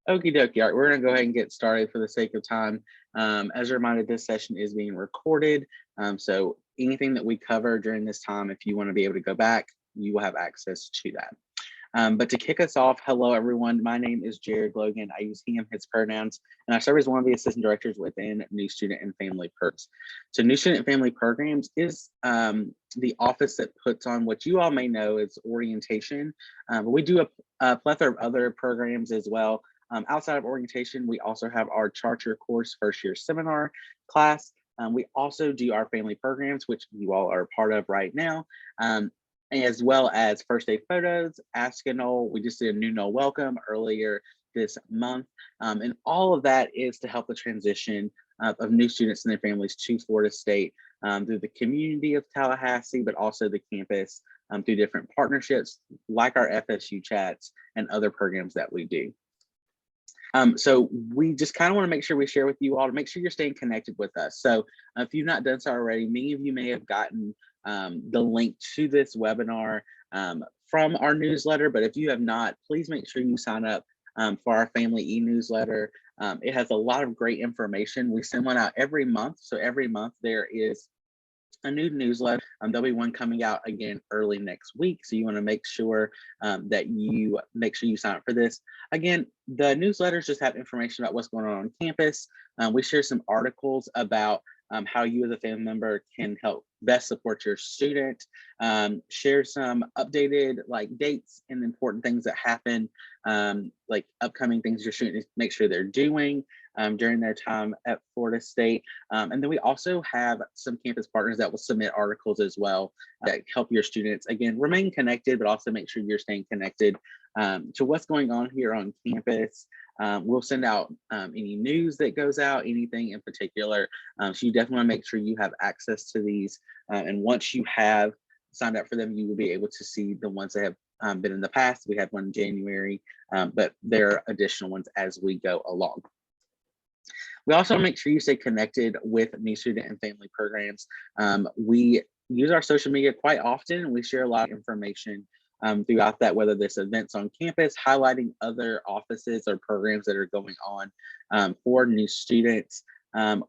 Okie dokie. All right, we're going to go ahead and get started for the sake of time. As a reminder, this session is being recorded. So anything that we cover during this time, if you want to be able to go back, you will have access to that. But to kick us off, hello everyone. My name is Jared Logan. I use he, him, his pronouns, and I serve as one of the assistant directors within New Student and Family Perks. So New Student and Family Programs is the office that puts on what you all may know as orientation, but we do a plethora of other programs as well. Outside of orientation, we also have our charter course first year seminar class. We also do our family programs, which you all are a part of right now. As well as first day photos, Ask a Knoll. We just did a new Knoll welcome earlier this month. And all of that is to help the transition of new students and their families to Florida State through the community of Tallahassee, but also the campus through different partnerships like our FSU Chats and other programs that we do. So we just kind of want to make sure we share with you all to make sure you're staying connected with us. So if you've not done so already, many of you may have gotten the link to this webinar from our newsletter, but if you have not, please make sure you sign up for our family e-newsletter. It has a lot of great information. We send one out every month. So every month there is a new newsletter. There'll be one coming out again early next week. So you want to make sure that you sign up for this. Again, the newsletters just have information about what's going on campus. We share some articles about how you as a family member can help best support your student, share some updated dates and important things that happen, like upcoming things your student needs to make sure they're doing during their time at Florida State. And then we also have some campus partners that will submit articles as well that help your students, again, remain connected, but also make sure you're staying connected to what's going on here on campus. We'll send out any news that goes out, anything in particular. So you definitely want to make sure you have access to these. And once you have signed up for them, you will be able to see the ones that have been in the past. We had one in January, but there are additional ones as we go along. We also make sure you stay connected with New Student and Family Programs. We use our social media quite often. We share a lot of information throughout that, whether this events on campus, highlighting other offices or programs that are going on for new students,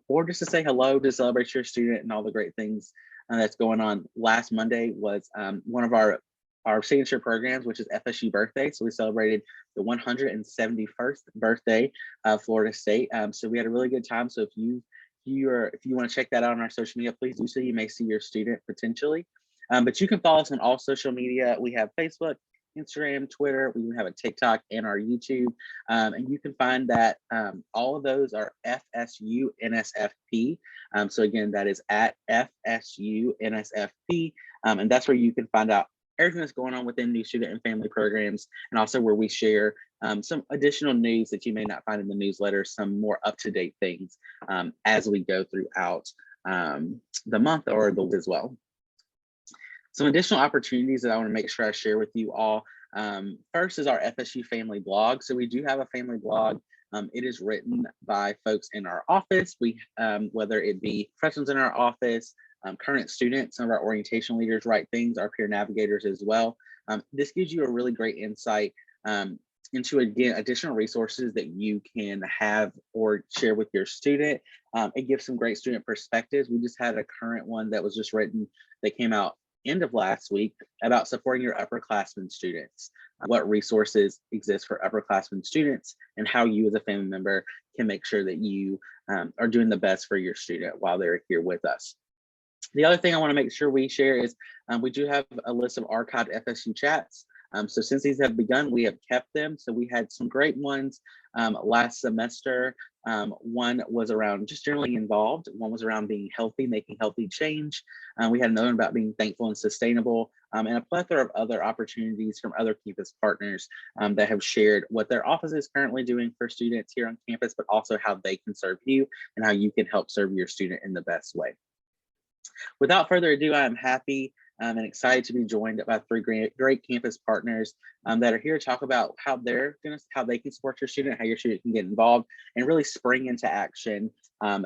or just to say hello, to celebrate your student and all the great things that's going on. Last Monday was one of our signature programs, which is FSU Birthday. So we celebrated the 171st birthday of Florida State. So we had a really good time. So if you want to check that out on our social media, please do so. You may see your student potentially. But you can follow us on all social media. We have Facebook, Instagram, Twitter. We even have a TikTok and our YouTube. And you can find that all of those are FSU NSFP. So again, that is at FSU NSFP. And that's where you can find out everything that's going on within New Student and Family Programs, and also where we share some additional news that you may not find in the newsletter, some more up-to-date things as we go throughout the month or the week as well. Some additional opportunities that I want to make sure I share with you all. First is our FSU Family Blog. So we do have a family blog. It is written by folks in our office. Whether it be professionals in our office, current students, some of our orientation leaders write things, our peer navigators as well. This gives you a really great insight into, again, additional resources that you can have or share with your student. It gives some great student perspectives. We just had a current one that was just written that came out end of last week about supporting your upperclassmen students, what resources exist for upperclassmen students, and how you as a family member can make sure that you are doing the best for your student while they're here with us. The other thing I want to make sure we share is we do have a list of archived FSU chats. So since these have begun, we have kept them. So we had some great ones last semester. One was around just generally involved. One was around being healthy, making healthy change. We had another one about being thankful and sustainable, and a plethora of other opportunities from other campus partners that have shared what their office is currently doing for students here on campus, but also how they can serve you and how you can help serve your student in the best way. Without further ado, I am happy and excited to be joined by three great campus partners that are here to talk about how they can support your student, how your student can get involved, and really spring into action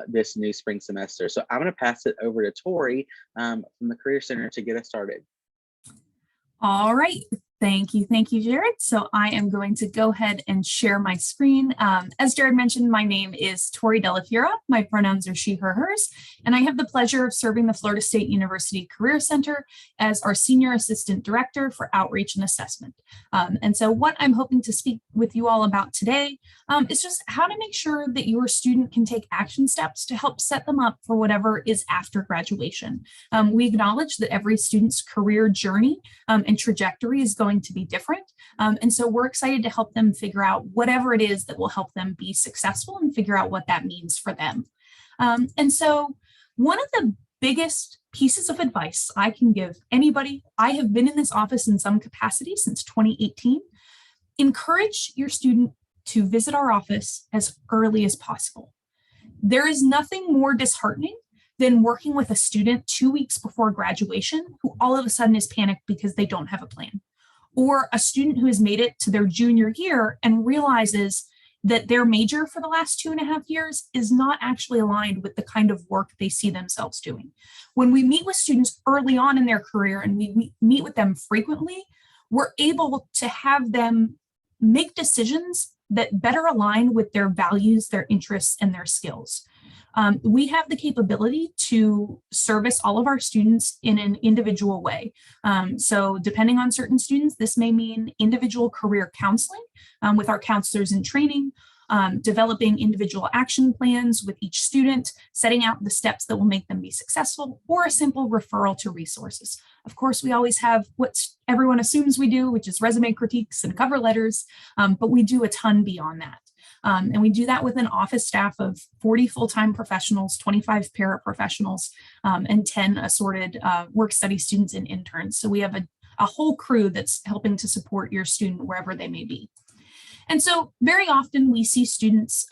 this new spring semester. So I'm going to pass it over to Tori from the Career Center to get us started. All right. Thank you, Jared. So I am going to go ahead and share my screen. As Jared mentioned, my name is Tori Delafiera. My pronouns are she, her, hers, and I have the pleasure of serving the Florida State University Career Center as our Senior Assistant Director for Outreach and Assessment. And so what I'm hoping to speak with you all about today is just how to make sure that your student can take action steps to help set them up for whatever is after graduation. We acknowledge that every student's career journey and trajectory is going to be different. And so we're excited to help them figure out whatever it is that will help them be successful and figure out what that means for them. And so one of the biggest pieces of advice I can give anybody, I have been in this office in some capacity since 2018, encourage your student to visit our office as early as possible. There is nothing more disheartening than working with a student 2 weeks before graduation who all of a sudden is panicked because they don't have a plan. Or a student who has made it to their junior year and realizes that their major for the last 2.5 years is not actually aligned with the kind of work they see themselves doing. When we meet with students early on in their career and we meet with them frequently, we're able to have them make decisions that better align with their values, their interests, and their skills. We have the capability to service all of our students in an individual way. So depending on certain students, this may mean individual career counseling with our counselors in training, developing individual action plans with each student, setting out the steps that will make them be successful, or a simple referral to resources. Of course, we always have what everyone assumes we do, which is resume critiques and cover letters, but we do a ton beyond that. And we do that with an office staff of 40 full-time professionals, 25 paraprofessionals, and 10 assorted work study students and interns. So we have a whole crew that's helping to support your student wherever they may be. And so very often we see students,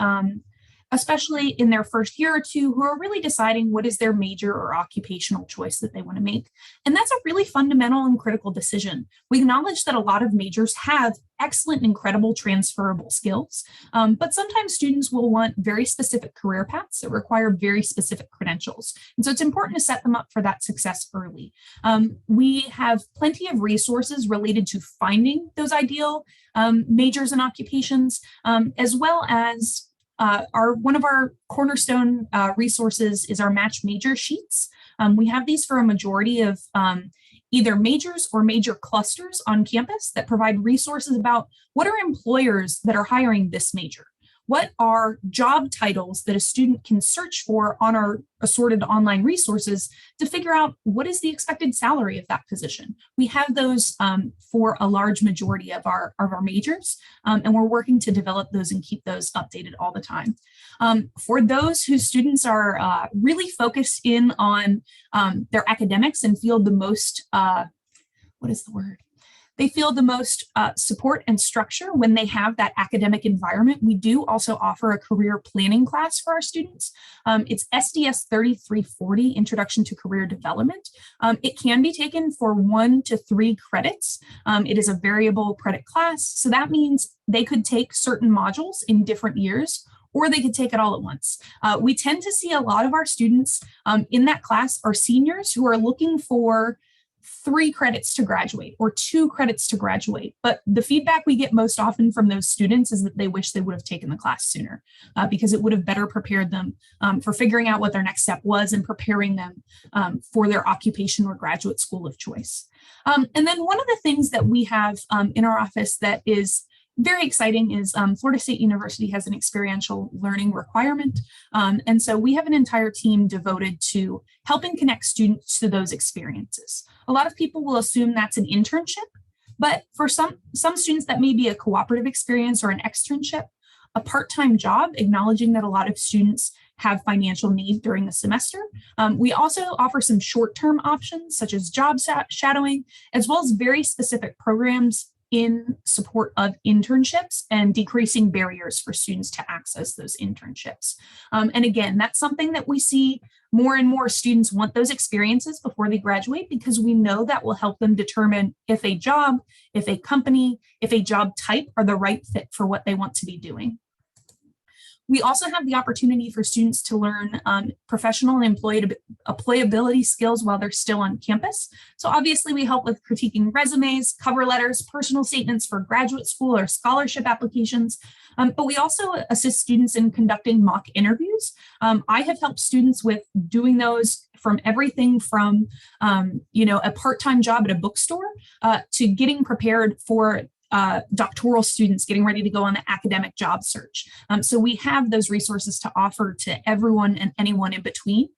especially in their first year or two, who are really deciding what is their major or occupational choice that they want to make. And that's a really fundamental and critical decision. We acknowledge that a lot of majors have excellent, incredible transferable skills, but sometimes students will want very specific career paths that require very specific credentials. And so it's important to set them up for that success early. We have plenty of resources related to finding those ideal majors and occupations, as well as one of our cornerstone resources is our match major sheets. We have these for a majority of either majors or major clusters on campus that provide resources about what are employers that are hiring this major. What are job titles that a student can search for on our assorted online resources to figure out what is the expected salary of that position? We have those for a large majority of our majors, and we're working to develop those and keep those updated all the time. For those whose students are really focused in on their academics and feel the most, they feel the most support and structure when they have that academic environment. We do also offer a career planning class for our students. It's SDS 3340, Introduction to Career Development. It can be taken for 1 to 3 credits. It is a variable credit class. So that means they could take certain modules in different years, or they could take it all at once. We tend to see a lot of our students in that class are seniors who are looking for 3 credits to graduate or 2 credits to graduate. But the feedback we get most often from those students is that they wish they would have taken the class sooner because it would have better prepared them for figuring out what their next step was and preparing them for their occupation or graduate school of choice. And then one of the things that we have in our office that is very exciting is Florida State University has an experiential learning requirement. And so we have an entire team devoted to helping connect students to those experiences. A lot of people will assume that's an internship, but for some students that may be a cooperative experience or an externship, a part-time job, acknowledging that a lot of students have financial need during the semester. We also offer some short-term options such as job shadowing, as well as very specific programs in support of internships and decreasing barriers for students to access those internships. And again, that's something that we see more and more students want those experiences before they graduate because we know that will help them determine if a job, if a company, if a job type are the right fit for what they want to be doing. We also have the opportunity for students to learn professional and employability skills while they're still on campus. So obviously we help with critiquing resumes, cover letters, personal statements for graduate school or scholarship applications, but we also assist students in conducting mock interviews. I have helped students with doing those from everything from a part-time job at a bookstore to getting prepared for doctoral students getting ready to go on the academic job search. So we have those resources to offer to everyone and anyone in between.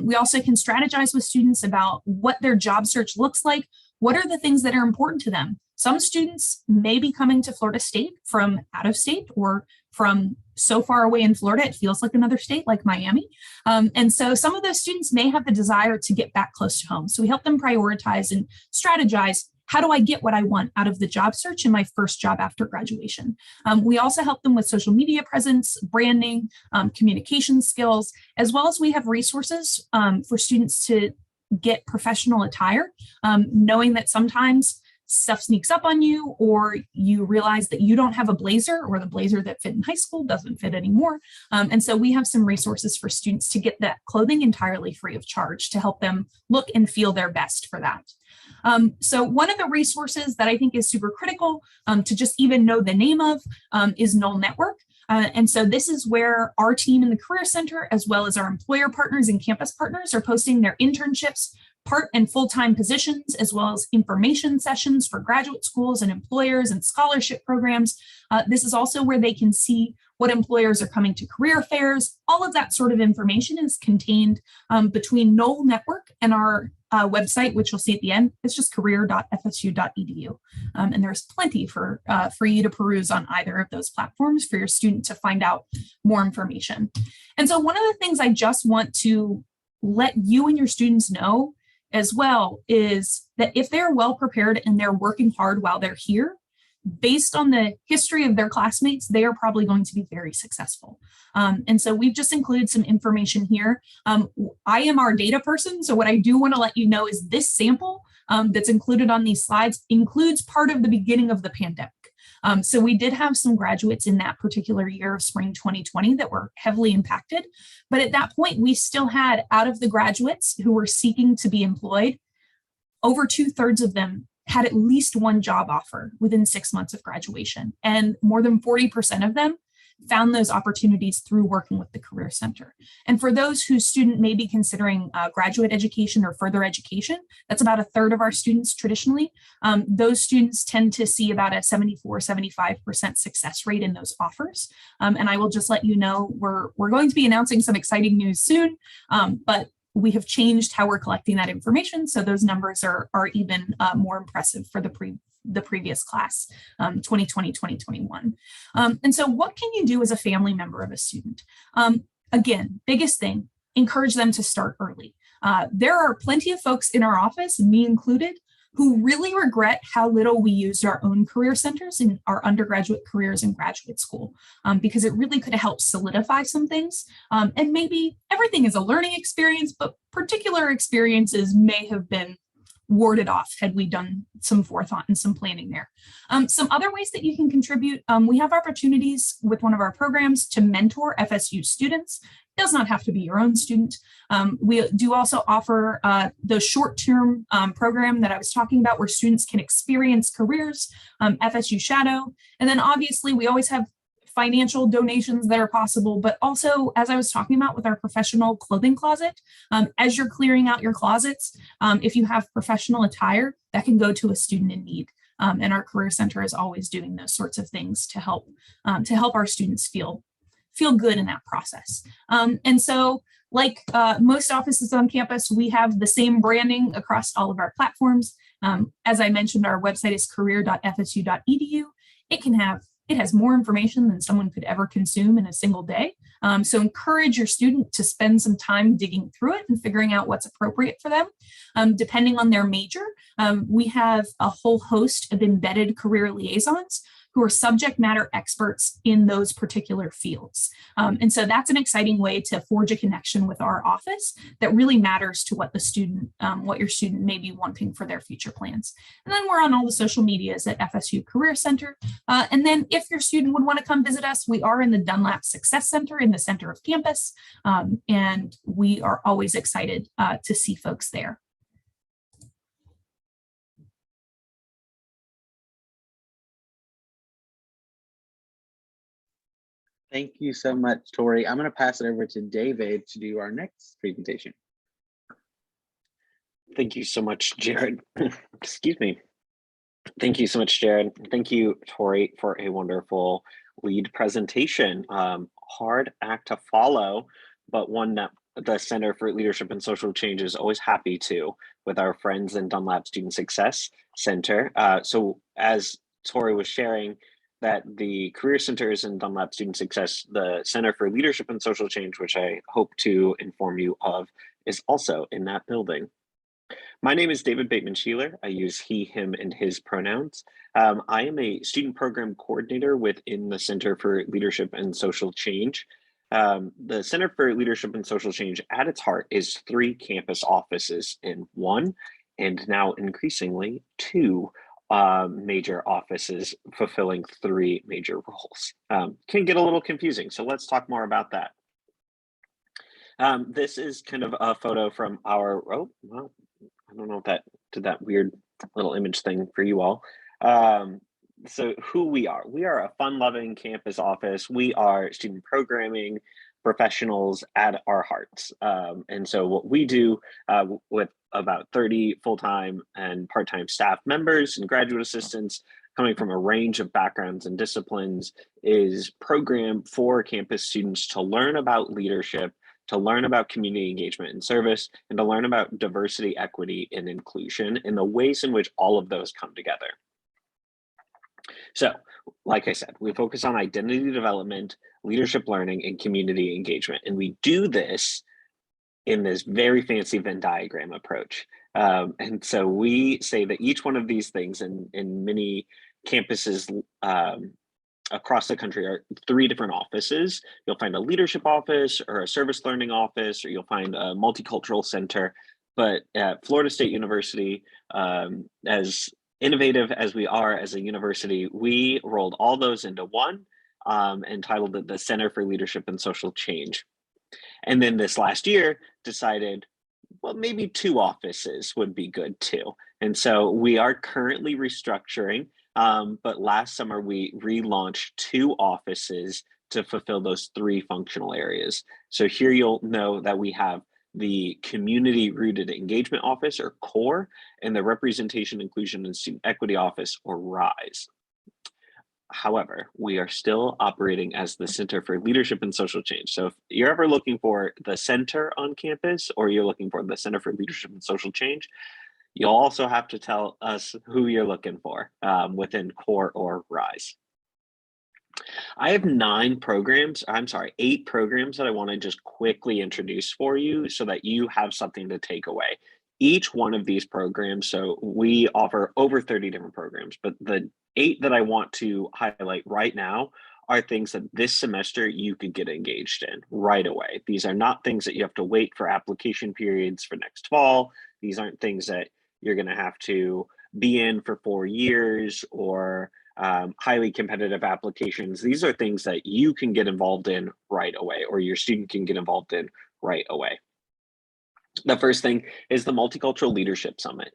We also can strategize with students about what their job search looks like. What are the things that are important to them? Some students may be coming to Florida State from out of state or from so far away in Florida, it feels like another state like Miami. And so some of those students may have the desire to get back close to home. So we help them prioritize and strategize. How do I get what I want out of the job search in my first job after graduation? We also help them with social media presence, branding, communication skills, as well as we have resources for students to get professional attire, knowing that sometimes stuff sneaks up on you or you realize that you don't have a blazer or the blazer that fit in high school doesn't fit anymore. And so we have some resources for students to get that clothing entirely free of charge to help them look and feel their best for that. So one of the resources that I think is super critical to just even know the name of is Knoll Network. And so this is where our team in the Career Center, as well as our employer partners and campus partners, are posting their internships, part and full-time positions, as well as information sessions for graduate schools and employers and scholarship programs. This is also where they can see what employers are coming to career fairs. All of that sort of information is contained between Knoll Network and our website, which you'll see at the end. It's just career.fsu.edu. And there's plenty for you to peruse on either of those platforms for your student to find out more information. And so one of the things I just want to let you and your students know as well is that if they're well prepared and they're working hard while they're here, based on the history of their classmates, they are probably going to be very successful. And so we've just included some information here. I am our data person, so what I do want to let you know is this sample that's included on these slides includes part of the beginning of the pandemic. So we did have some graduates in that particular year of spring 2020 that were heavily impacted. But at that point, we still had, out of the graduates who were seeking to be employed, over 2/3 of them had at least one job offer within 6 months of graduation. And more than 40% of them found those opportunities through working with the Career Center. And for those whose student may be considering graduate education or further education, that's about 1/3 of our students traditionally. Those students tend to see about a 74-75% success rate in those offers. And I will just let you know, we're going to be announcing some exciting news soon, but we have changed how we're collecting that information. So those numbers are even more impressive for the previous class, 2020, 2021. And so what can you do as a family member of a student? Again, biggest thing, encourage them to start early. There are plenty of folks in our office, me included, who really regret how little we used our own career centers in our undergraduate careers in graduate school, because it really could have helped solidify some things. And maybe everything is a learning experience, but particular experiences may have been warded off had we done some forethought and some planning there. Some other ways that you can contribute, we have opportunities with one of our programs to mentor FSU students. It does not have to be your own student. We do also offer the short-term program that I was talking about where students can experience careers, FSU Shadow. And then obviously we always have financial donations that are possible, but also, as I was talking about with our professional clothing closet, as you're clearing out your closets, if you have professional attire, that can go to a student in need. And our Career Center is always doing those sorts of things to help our students feel good in that process. And so, like most offices on campus, we have the same branding across all of our platforms. As I mentioned, our website is career.fsu.edu. It has more information than someone could ever consume in a single day. So encourage your student to spend some time digging through it and figuring out what's appropriate for them. Depending on their major, we have a whole host of embedded career liaisons who are subject matter experts in those particular fields. And so that's an exciting way to forge a connection with our office that really matters to what the student, what your student may be wanting for their future plans. And then we're on all the social medias at FSU Career Center. And then if your student would want to come visit us, we are in the Dunlap Success Center in the center of campus. And we are always excited to see folks there. Thank you so much, Tori. I'm going to pass it over to David to do our next presentation. Thank you so much, Jared. Excuse me. Thank you so much, Jared. Thank you, Tori, for a wonderful lead presentation. Hard act to follow, but one that the Center for Leadership and Social Change is always happy to with our friends in Dunlap Student Success Center. So as Tori was sharing, that the Career Center is in Dunlap Student Success, the Center for Leadership and Social Change, which I hope to inform you of, is also in that building. My name is David Bateman-Sheeler. I use he, him, and his pronouns. I am a student program coordinator within the Center for Leadership and Social Change. The Center for Leadership and Social Change at its heart is 3 campus offices in 1, and now increasingly 2 major offices fulfilling 3 major roles. Can get a little confusing, so let's talk more about that. This is kind of a photo from our, oh, well, I don't know if that did that weird little image thing for you all. So who we are a fun-loving campus office. We are student programming professionals at our hearts. And so what we do with about 30 full-time and part-time staff members and graduate assistants coming from a range of backgrounds and disciplines is program for campus students to learn about leadership, to learn about community engagement and service, and to learn about diversity, equity, and inclusion, and the ways in which all of those come together. So, like I said, we focus on identity development, leadership learning, and community engagement. And we do this in this very fancy Venn diagram approach. And so we say that each one of these things in many campuses across the country are 3 different offices. You'll find a leadership office or a service learning office, or you'll find a multicultural center. But at Florida State University, as innovative as we are as a university, we rolled all those into one and titled it the Center for Leadership and Social Change. And then this last year decided, well, maybe 2 offices would be good too. And so we are currently restructuring, but last summer we relaunched 2 offices to fulfill those 3 functional areas. So here you'll know that we have the Community Rooted Engagement Office, or CORE, and the Representation, Inclusion, and Student Equity Office, or RISE. However, we are still operating as the Center for Leadership and Social Change. So if you're ever looking for the center on campus, or you're looking for the Center for Leadership and Social Change, you'll also have to tell us who you're looking for within CORE or RISE. I have 8 programs that I want to just quickly introduce for you so that you have something to take away. Each one of these programs, so we offer over 30 different programs, but the 8 that I want to highlight right now are things that this semester you could get engaged in right away. These are not things that you have to wait for application periods for next fall. These aren't things that you're going to have to be in for 4 years or highly competitive applications. These are things that you can get involved in right away, or your student can get involved in right away. The first thing is the Multicultural Leadership Summit.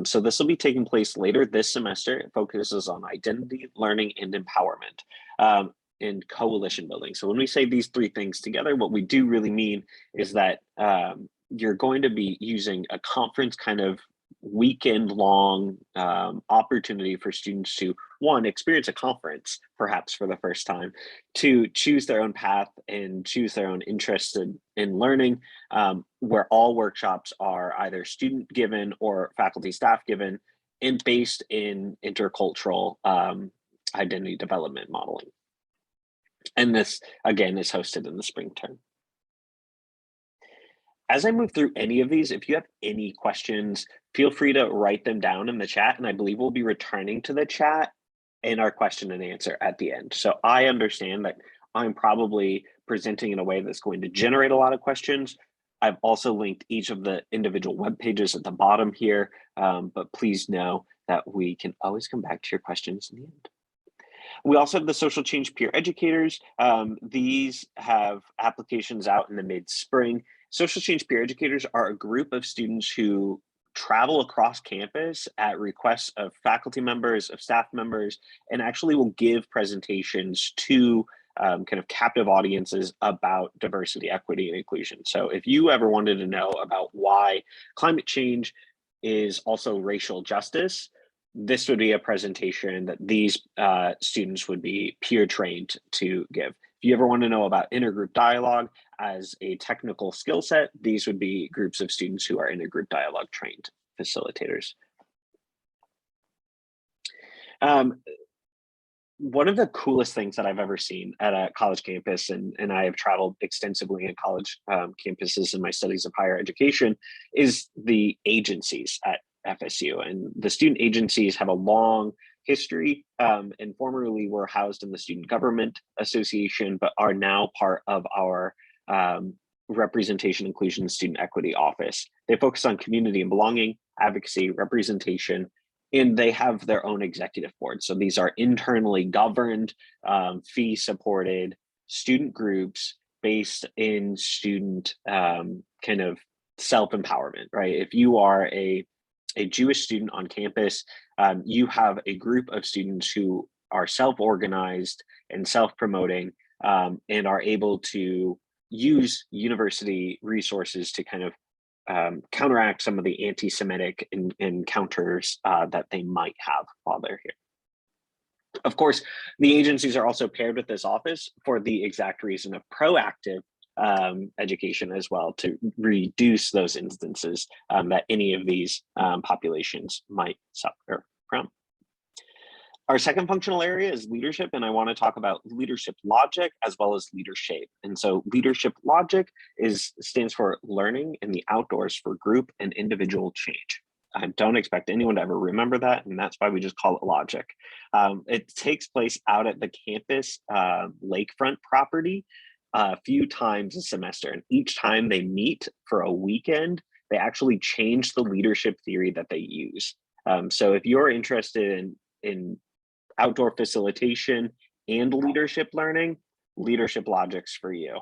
So this will be taking place later this semester. It focuses on identity, learning, and empowerment in coalition building. So when we say these 3 things together, what we do really mean is that you're going to be using a conference kind of weekend long opportunity for students to, 1, experience a conference perhaps for the first time, 2, choose their own path and choose their own interest in learning, where all workshops are either student given or faculty staff given and based in intercultural identity development modeling. And this again is hosted in the spring term. As I move through any of these, if you have any questions, feel free to write them down in the chat, and I believe we'll be returning to the chat in our question and answer at the end. So I understand that I'm probably presenting in a way that's going to generate a lot of questions. I've also linked each of the individual web pages at the bottom here, but please know that we can always come back to your questions in the end. We also have the social change peer educators. These have applications out in the mid-spring. Social change peer educators are a group of students who travel across campus at requests of faculty members, of staff members, and actually will give presentations to kind of captive audiences about diversity, equity, and inclusion. So if you ever wanted to know about why climate change is also racial justice, this would be a presentation that these students would be peer trained to give. If you ever want to know about intergroup dialogue as a technical skill set, these would be groups of students who are intergroup dialogue trained facilitators. One of the coolest things that I've ever seen at a college campus, and I have traveled extensively in college campuses in my studies of higher education, is the agencies at FSU. And the student agencies have a long history and formerly were housed in the Student Government Association, but are now part of our Representation, Inclusion, and Student Equity Office. They focus on community and belonging, advocacy, representation, and they have their own executive board. So these are internally governed, fee-supported student groups based in student kind of self-empowerment, right? If you are a Jewish student on campus, you have a group of students who are self-organized and self-promoting and are able to use university resources to kind of counteract some of the anti-Semitic encounters that they might have while they're here. Of course, the agencies are also paired with this office for the exact reason of proactive education as well, to reduce those instances that any of these populations might suffer from. Our second functional area is leadership, and I want to talk about leadership logic as well as Leadershape. And so leadership logic stands for learning in the outdoors for group and individual change. I don't expect anyone to ever remember that, and that's why we just call it logic. It takes place out at the campus lakefront property a few times a semester, and each time they meet for a weekend, they actually change the leadership theory that they use. So if you're interested in outdoor facilitation and leadership learning, leadership logic's for you.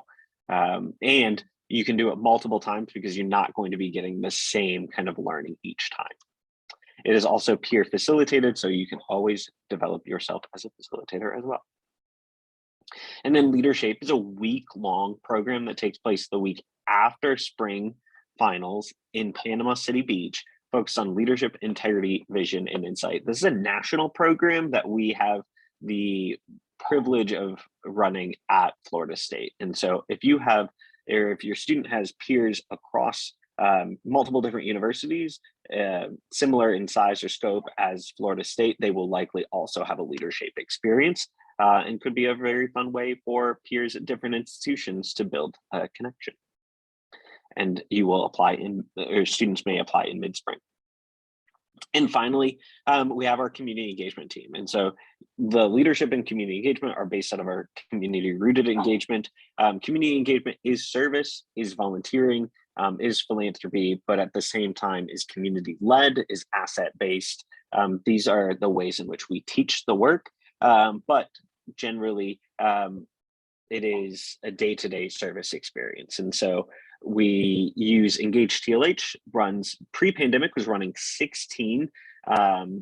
And you can do it multiple times because you're not going to be getting the same kind of learning each time. It is also peer facilitated, so you can always develop yourself as a facilitator as well. And then Leadershape is a week-long program that takes place the week after spring finals in Panama City Beach, focused on leadership, integrity, vision, and insight. This is a national program that we have the privilege of running at Florida State. And so if you have, or if your student has peers across multiple different universities, similar in size or scope as Florida State, they will likely also have a Leadershape experience and could be a very fun way for peers at different institutions to build a connection. And you will apply or students may apply in mid-spring. And finally, we have our community engagement team. And so the leadership and community engagement are based out of our community-rooted engagement. Community engagement is service, is volunteering, is philanthropy, but at the same time is community-led, is asset-based. These are the ways in which we teach the work, but generally it is a day-to-day service experience. And so we use Engage TLH, pre-pandemic was running 16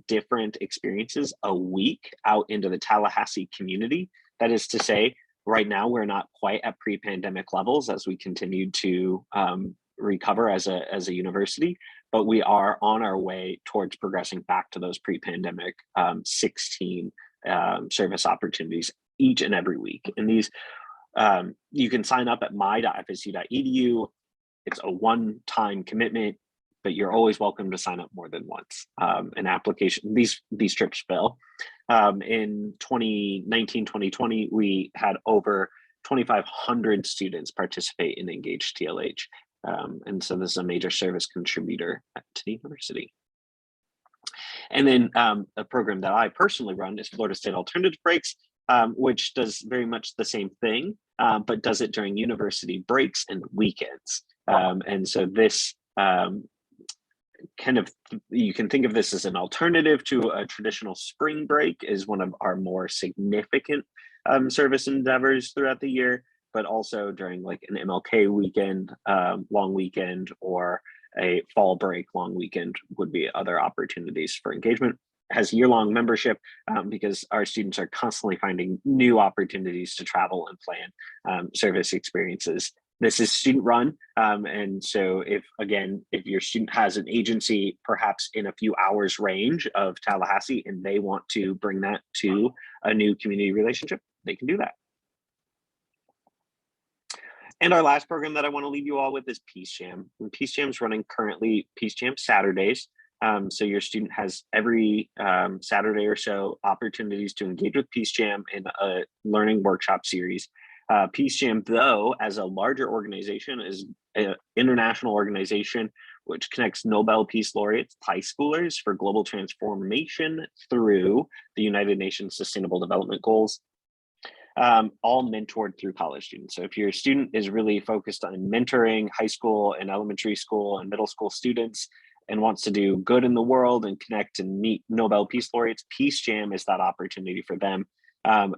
different experiences a week out into the Tallahassee community. That is to say, right now we're not quite at pre-pandemic levels as we continue to recover as a university, but we are on our way towards progressing back to those pre-pandemic 16 service opportunities each and every week. And these you can sign up at my.fsu.edu. It's a one-time commitment, but you're always welcome to sign up more than once. An application, these trips fill. In 2019, 2020, we had over 2,500 students participate in Engage TLH. And so this is a major service contributor to the university. And then a program that I personally run is Florida State Alternative Breaks, which does very much the same thing, but does it during university breaks and weekends. And so this you can think of this as an alternative to a traditional spring break, is one of our more significant service endeavors throughout the year, but also during like an MLK weekend, long weekend, or a fall break long weekend would be other opportunities for engagement. It has year-long membership because our students are constantly finding new opportunities to travel and plan service experiences. This is student run. And so if your student has an agency, perhaps in a few hours range of Tallahassee, and they want to bring that to a new community relationship, they can do that. And our last program that I want to leave you all with is Peace Jam. And Peace Jam is running currently Peace Jam Saturdays. So your student has every Saturday or so opportunities to engage with Peace Jam in a learning workshop series. Peace Jam, though, as a larger organization, is an international organization which connects Nobel Peace Laureates, high schoolers, for global transformation through the United Nations Sustainable Development Goals, all mentored through college students. So if your student is really focused on mentoring high school and elementary school and middle school students and wants to do good in the world and connect and meet Nobel Peace Laureates, Peace Jam is that opportunity for them.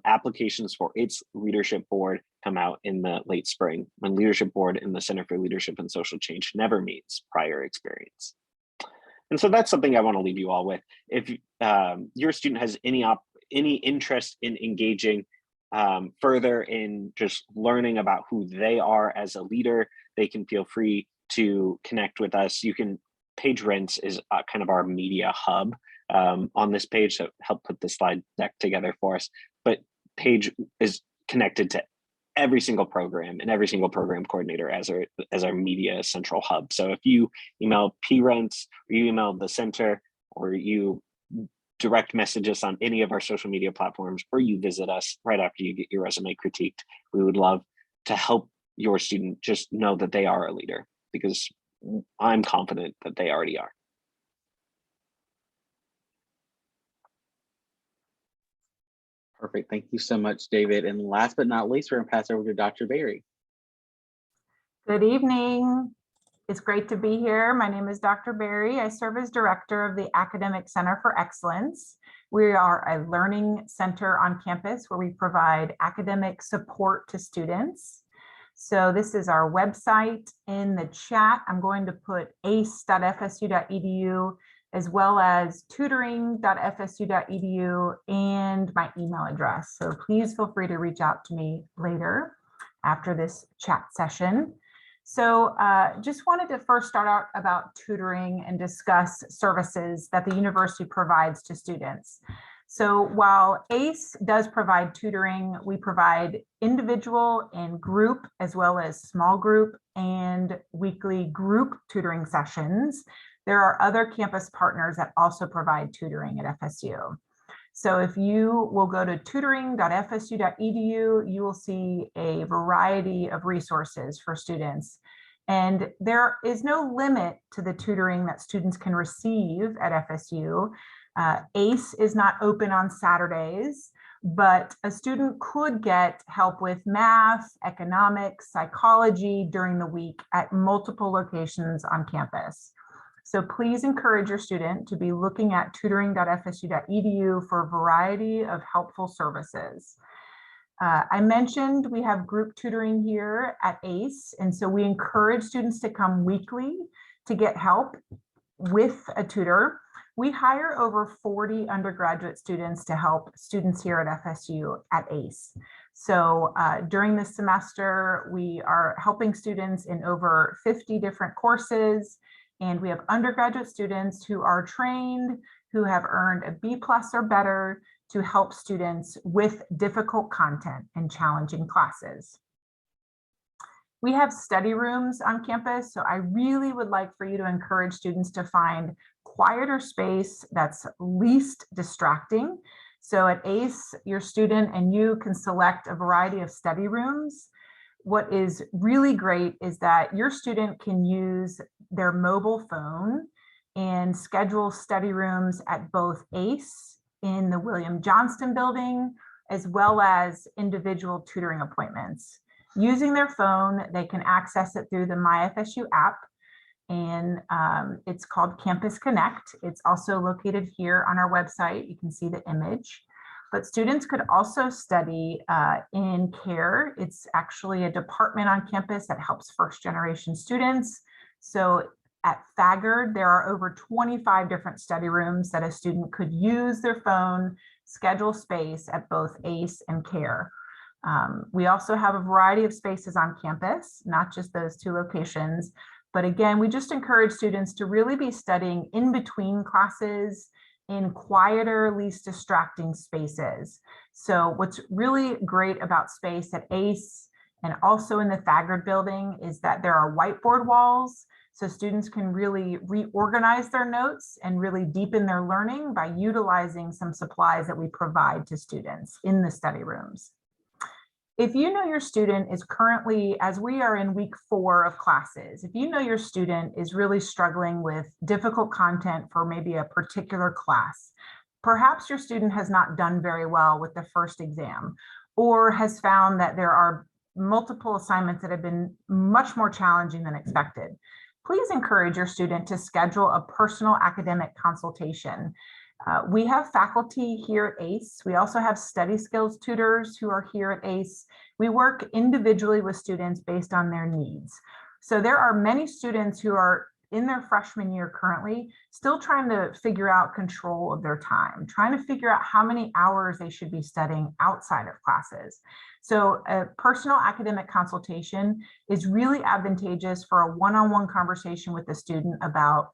Applications for its leadership board come out in the late spring, when leadership board in the Center for Leadership and Social Change never meets prior experience. And so that's something I want to leave you all with. If your student has any interest in engaging further in just learning about who they are as a leader, they can feel free to connect with us. Page Rents is kind of our media hub on this page, so help put the slide deck together for us. But Page is connected to every single program and every single program coordinator as our media central hub. So if you email PRents, or you email the center, or you direct message us on any of our social media platforms, or you visit us right after you get your resume critiqued, we would love to help your student just know that they are a leader, because I'm confident that they already are. Perfect. Thank you so much, David. And last but not least, we're going to pass over to Dr. Berry. Good evening. It's great to be here. My name is Dr. Berry. I serve as director of the Academic Center for Excellence. We are a learning center on campus where we provide academic support to students. So this is our website. In the chat, I'm going to put ace.fsu.edu, as well as tutoring.fsu.edu, and my email address. So please feel free to reach out to me later after this chat session. So just wanted to first start out about tutoring and discuss services that the university provides to students. So while ACE does provide tutoring, we provide individual and group, as well as small group and weekly group tutoring sessions. There are other campus partners that also provide tutoring at FSU. So if you will go to tutoring.fsu.edu, you will see a variety of resources for students. And there is no limit to the tutoring that students can receive at FSU. ACE is not open on Saturdays, but a student could get help with math, economics, psychology during the week at multiple locations on campus. So please encourage your student to be looking at tutoring.fsu.edu for a variety of helpful services. I mentioned we have group tutoring here at ACE, and so we encourage students to come weekly to get help with a tutor. We hire over 40 undergraduate students to help students here at FSU at ACE. So during this semester, we are helping students in over 50 different courses, and we have undergraduate students who are trained, who have earned a B+ or better, to help students with difficult content and challenging classes. We have study rooms on campus, so I really would like for you to encourage students to find quieter space that's least distracting. So at ACE, your student and you can select a variety of study rooms. What is really great is that your student can use their mobile phone and schedule study rooms at both ACE in the William Johnston building, as well as individual tutoring appointments. Using their phone, they can access it through the MyFSU app, and it's called Campus Connect. It's also located here on our website. You can see the image. But students could also study in CARE. It's actually a department on campus that helps first-generation students. So at Fagard, there are over 25 different study rooms that a student could use their phone, schedule space at both ACE and CARE. We also have a variety of spaces on campus, not just those 2 locations. But again, we just encourage students to really be studying in between classes in quieter, least distracting spaces. So what's really great about space at ACE and also in the Fagard building is that there are whiteboard walls. So students can really reorganize their notes and really deepen their learning by utilizing some supplies that we provide to students in the study rooms. If you know your student is currently, as we are in week 4 of classes, if you know your student is really struggling with difficult content for maybe a particular class, perhaps your student has not done very well with the first exam, or has found that there are multiple assignments that have been much more challenging than expected, please encourage your student to schedule a personal academic consultation. We have faculty here at ACE. We also have study skills tutors who are here at ACE. We work individually with students based on their needs. So there are many students who are in their freshman year currently, still trying to figure out control of their time, trying to figure out how many hours they should be studying outside of classes. So a personal academic consultation is really advantageous for a one-on-one conversation with the student about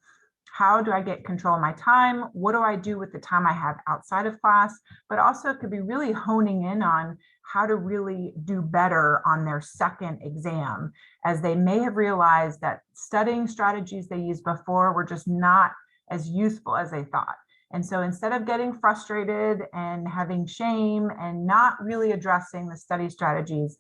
how do I get control of my time? What do I do with the time I have outside of class? But also it could be really honing in on how to really do better on their second exam, as they may have realized that studying strategies they used before were just not as useful as they thought. And so instead of getting frustrated and having shame and not really addressing the study strategies,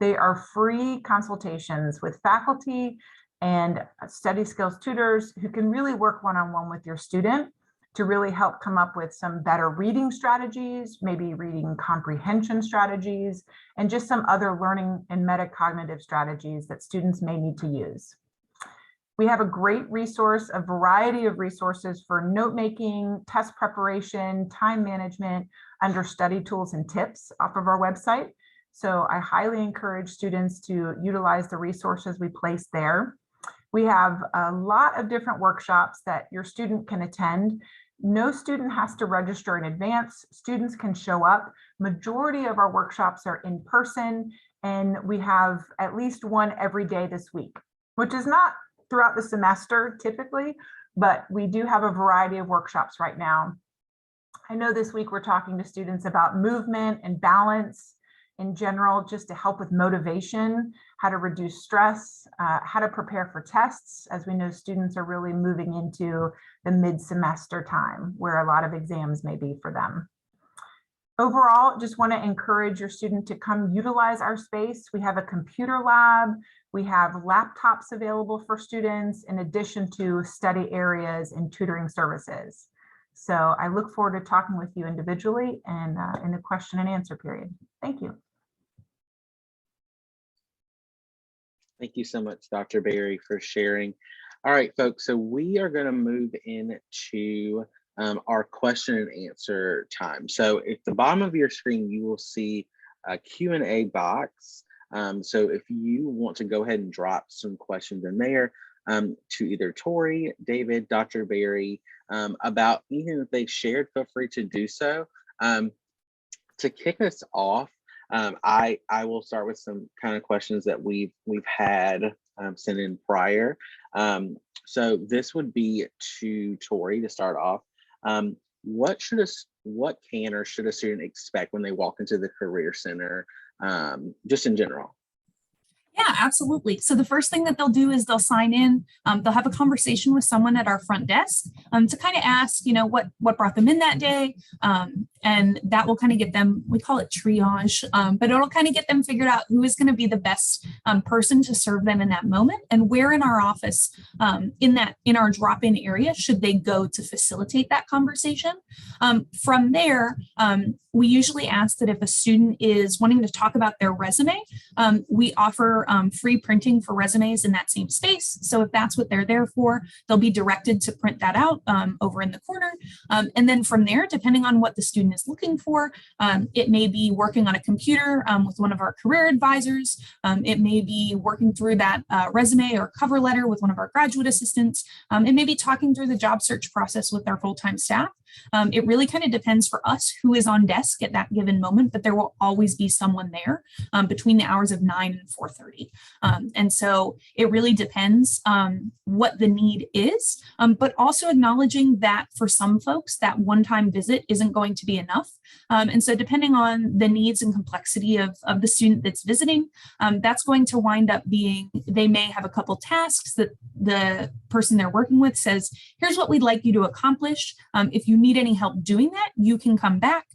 they are free consultations with faculty and study skills tutors who can really work one-on-one with your student to really help come up with some better reading strategies, maybe reading comprehension strategies, and just some other learning and metacognitive strategies that students may need to use. We have a great resource, a variety of resources for note making, test preparation, time management under study tools and tips off of our website. So I highly encourage students to utilize the resources we place there. We have a lot of different workshops that your student can attend. No student has to register in advance. Students can show up. Majority of our workshops are in person, and we have at least one every day this week, which is not throughout the semester typically, but we do have a variety of workshops right now. I know this week we're talking to students about movement and balance in general, just to help with motivation, how to reduce stress, how to prepare for tests, as we know students are really moving into the mid-semester time where a lot of exams may be for them. Overall, just want to encourage your student to come utilize our space. We have a computer lab, we have laptops available for students, in addition to study areas and tutoring services. So I look forward to talking with you individually and in the question and answer period. Thank you. Thank you so much, Dr. Berry, for sharing. All right, folks, so we are going to move into our question and answer time. So at the bottom of your screen, you will see a Q&A box. So if you want to go ahead and drop some questions in there to either Tori, David, Dr. Berry, about anything that they shared, feel free to do so. To kick us off, I will start with some kind of questions that we've had sent in prior. So this would be to Tori to start off. What can or should a student expect when they walk into the Career Center, just in general? Yeah, absolutely. So the first thing that they'll do is they'll sign in. They'll have a conversation with someone at our front desk to kind of ask, what brought them in that day, and that will kind of get them. We call it triage, but it'll kind of get them figured out who is going to be the best person to serve them in that moment, and where in our office, in our drop-in area, should they go to facilitate that conversation. From there, we usually ask that if a student is wanting to talk about their resume, we offer free printing for resumes in that same space. So if that's what they're there for, they'll be directed to print that out over in the corner. And then from there, depending on what the student is looking for, it may be working on a computer with one of our career advisors. It may be working through that resume or cover letter with one of our graduate assistants. It may be talking through the job search process with our full-time staff. It really kind of depends for us who is on desk at that given moment, but there will always be someone there between the hours of 9 and 4:30. And so it really depends what the need is, but also acknowledging that for some folks, that one-time visit isn't going to be enough. And so depending on the needs and complexity of the student that's visiting, that's going to wind up being, they may have a couple tasks that the person they're working with says, here's what we'd like you to accomplish. If you need any help doing that, you can come back.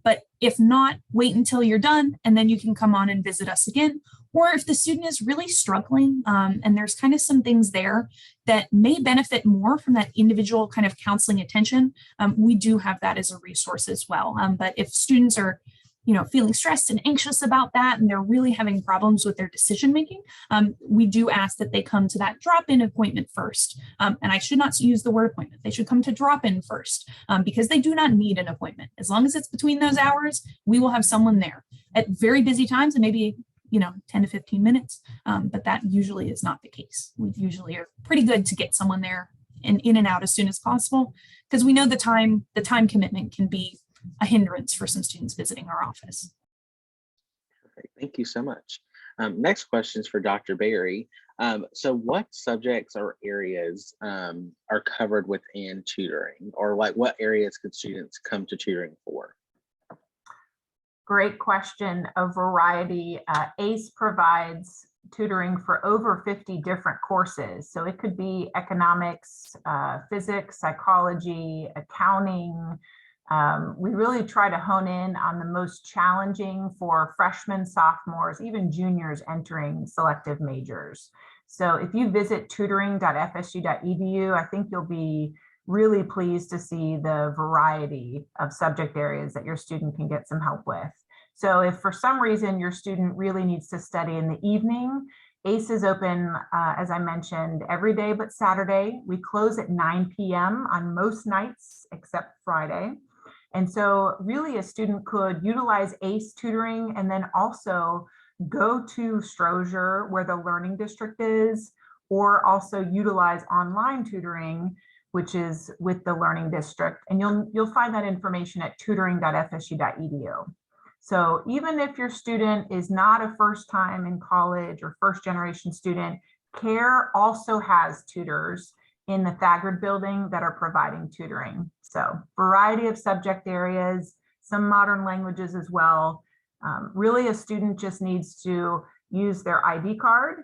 But if not, wait until you're done, and then you can come on and visit us again. Or if the student is really struggling and there's kind of some things there that may benefit more from that individual kind of counseling attention, we do have that as a resource as well. But if students are feeling stressed and anxious about that, and they're really having problems with their decision making, we do ask that they come to that drop-in appointment first. And I should not use the word appointment. They should come to drop-in first because they do not need an appointment. As long as it's between those hours, we will have someone there at very busy times, and maybe 10 to 15 minutes. But that usually is not the case. We usually are pretty good to get someone there and in and out as soon as possible, because we know the time commitment can be a hindrance for some students visiting our office. Perfect. Thank you so much. Next question is for Dr. Berry. So what subjects or areas are covered within tutoring, or like what areas could students come to tutoring for? Great question. A variety. ACE provides tutoring for over 50 different courses. So it could be economics, physics, psychology, accounting. We really try to hone in on the most challenging for freshmen, sophomores, even juniors entering selective majors. So if you visit tutoring.fsu.edu, I think you'll be really pleased to see the variety of subject areas that your student can get some help with. So if for some reason your student really needs to study in the evening, ACE is open, as I mentioned, every day but Saturday. We close at 9 p.m. on most nights except Friday. And so really a student could utilize ACE tutoring and then also go to Strozier where the learning district is, or also utilize online tutoring, which is with the learning district. And you'll find that information at tutoring.fsu.edu. So even if your student is not a first time in college or first generation student, CARE also has tutors in the Thagard building that are providing tutoring. So variety of subject areas, some modern languages as well. Really a student just needs to use their ID card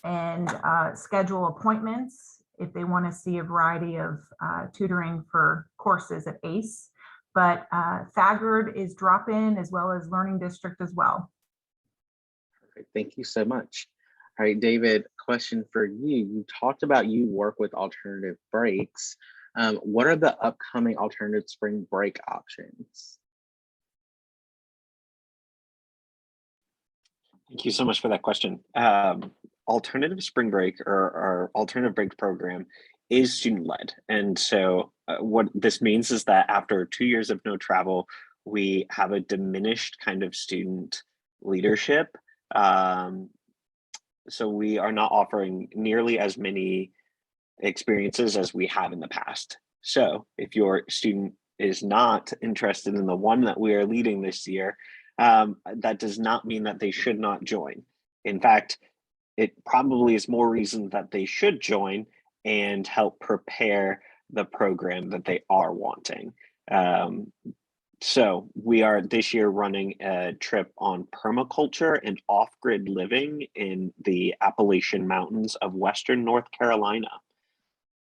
and schedule appointments if they want to see a variety of tutoring for courses at ACE. But Thagard is drop-in as well as Learning District as well. Perfect. Thank you so much. All right, David, question for you. You talked about you work with alternative breaks. What are the upcoming alternative spring break options? Thank you so much for that question. Alternative spring break, or our alternative break program, is student-led. And so what this means is that after 2 years of no travel, we have a diminished kind of student leadership. So we are not offering nearly as many experiences as we have in the past. So if your student is not interested in the one that we are leading this year, that does not mean that they should not join. In fact, it probably is more reason that they should join and help prepare the program that they are wanting. So we are this year running a trip on permaculture and off-grid living in the Appalachian Mountains of Western North Carolina.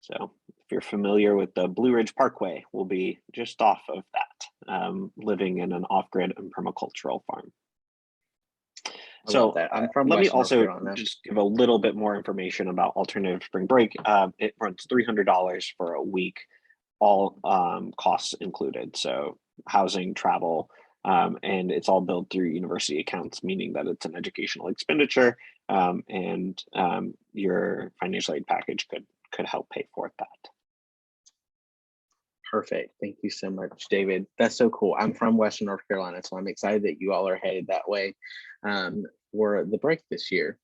So if you're familiar with the Blue Ridge Parkway, we'll be just off of that, living in an off-grid and permacultural farm. So I'm from let me Western North also Carolina. just give a little bit more information about alternative spring break. It runs $300 for a week, all costs included. So housing, travel, and it's all billed through university accounts, meaning that it's an educational expenditure, and your financial aid package could help pay for that. Perfect. Thank you so much, David. That's so cool. I'm from Western North Carolina, so I'm excited that you all are headed that way for the break this year.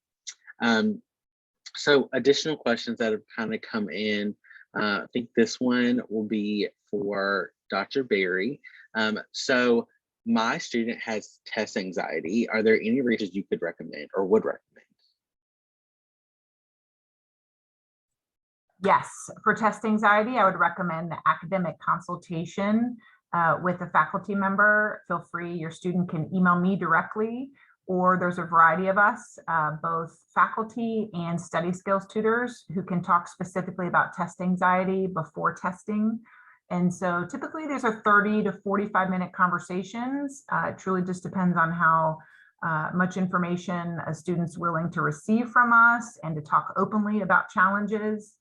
So additional questions that have kind of come in. I think this one will be for Dr. Berry. So my student has test anxiety. Are there any resources you could recommend or would recommend? Yes, for test anxiety, I would recommend the academic consultation with a faculty member. Feel free, your student can email me directly, or there's a variety of us, both faculty and study skills tutors, who can talk specifically about test anxiety before testing. And so typically there's a 30 to 45-minute conversations. It truly just depends on how much information a student's willing to receive from us and to talk openly about challenges.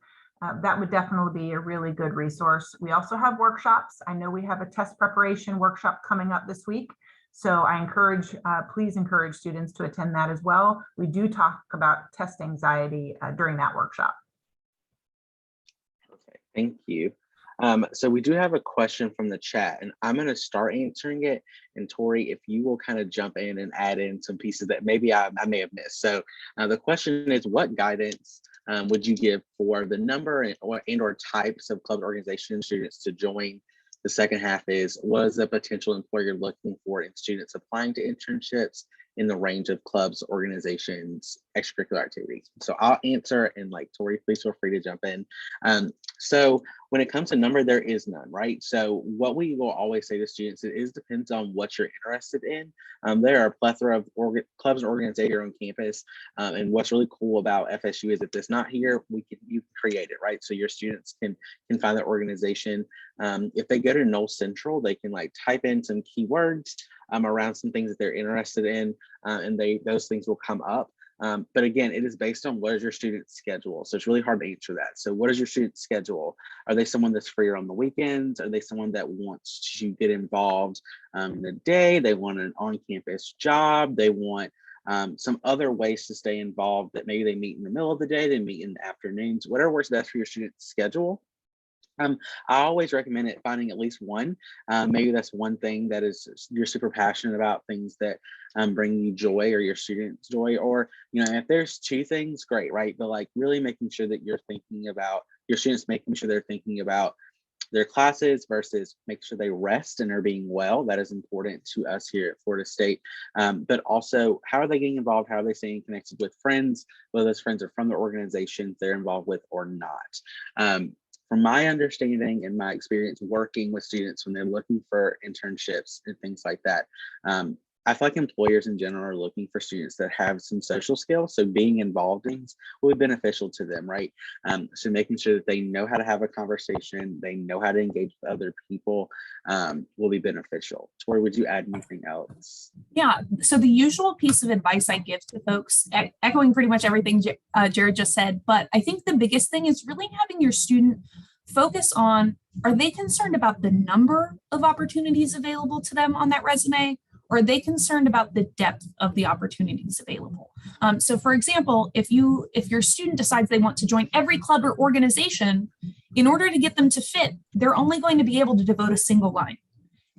That would definitely be a really good resource. We also have workshops. I know we have a test preparation workshop coming up this week. So I encourage, please encourage students to attend that as well. We do talk about test anxiety during that workshop. Perfect. Thank you. So we do have a question from the chat, and I'm going to start answering it. And Tori, if you will kind of jump in and add in some pieces that maybe I may have missed. So the question is, what guidance would you give for the number and or types of club organization students to join? The second half is, what is the potential employer looking for in students applying to internships in the range of clubs, organizations, extracurricular activities? So I'll answer, and like Tori, please feel free to jump in. So when it comes to number, there is none, right? So what we will always say to students, it depends on what you're interested in. There are a plethora of clubs and organizations here on campus. And what's really cool about FSU is if it's not here, you can create it, right? So your students can find that organization. If they go to Knoll Central, they can like type in some keywords around some things that they're interested in, and those things will come up. But again, it is based on what is your student's schedule. So it's really hard to answer that. So what is your student's schedule? Are they someone that's freer on the weekends? Are they someone that wants to get involved in the day? They want an on-campus job. They want some other ways to stay involved, that maybe they meet in the middle of the day, they meet in the afternoons, whatever works best for your student's schedule. I always recommend finding at least one. Maybe that's one thing that is you're super passionate about, things that bring you joy or your students joy, or if there's two things, great, right? But like really making sure that you're thinking about your students, making sure they're thinking about their classes versus make sure they rest and are being well. That is important to us here at Florida State. But also, how are they getting involved? How are they staying connected with friends, whether those friends are from the organizations they're involved with or not? From my understanding and my experience working with students when they're looking for internships and things like that, I feel like employers in general are looking for students that have some social skills. So being involved in things will be beneficial to them, right? So making sure that they know how to have a conversation, they know how to engage with other people will be beneficial. Tori, would you add anything else? Yeah, so the usual piece of advice I give to folks, echoing pretty much everything Jared just said, but I think the biggest thing is really having your student focus on, are they concerned about the number of opportunities available to them on that resume? Or are they concerned about the depth of the opportunities available? So for example, if your student decides they want to join every club or organization, in order to get them to fit, they're only going to be able to devote a single line.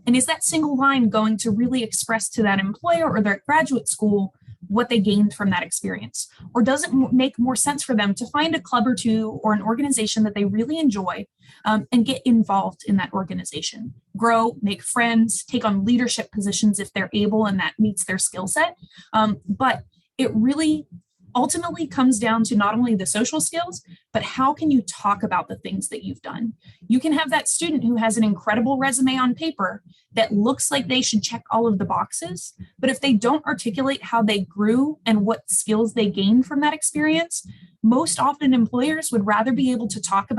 And is that single line going to really express to that employer or their graduate school what they gained from that experience? Or does it make more sense for them to find a club or two or an organization that they really enjoy and get involved in that organization, grow, make friends, take on leadership positions if they're able and that meets their skill set? But it really ultimately comes down to not only the social skills, but how can you talk about the things that you've done? You can have that student who has an incredible resume on paper that looks like they should check all of the boxes, but if they don't articulate how they grew and what skills they gained from that experience, most often employers would rather be able to talk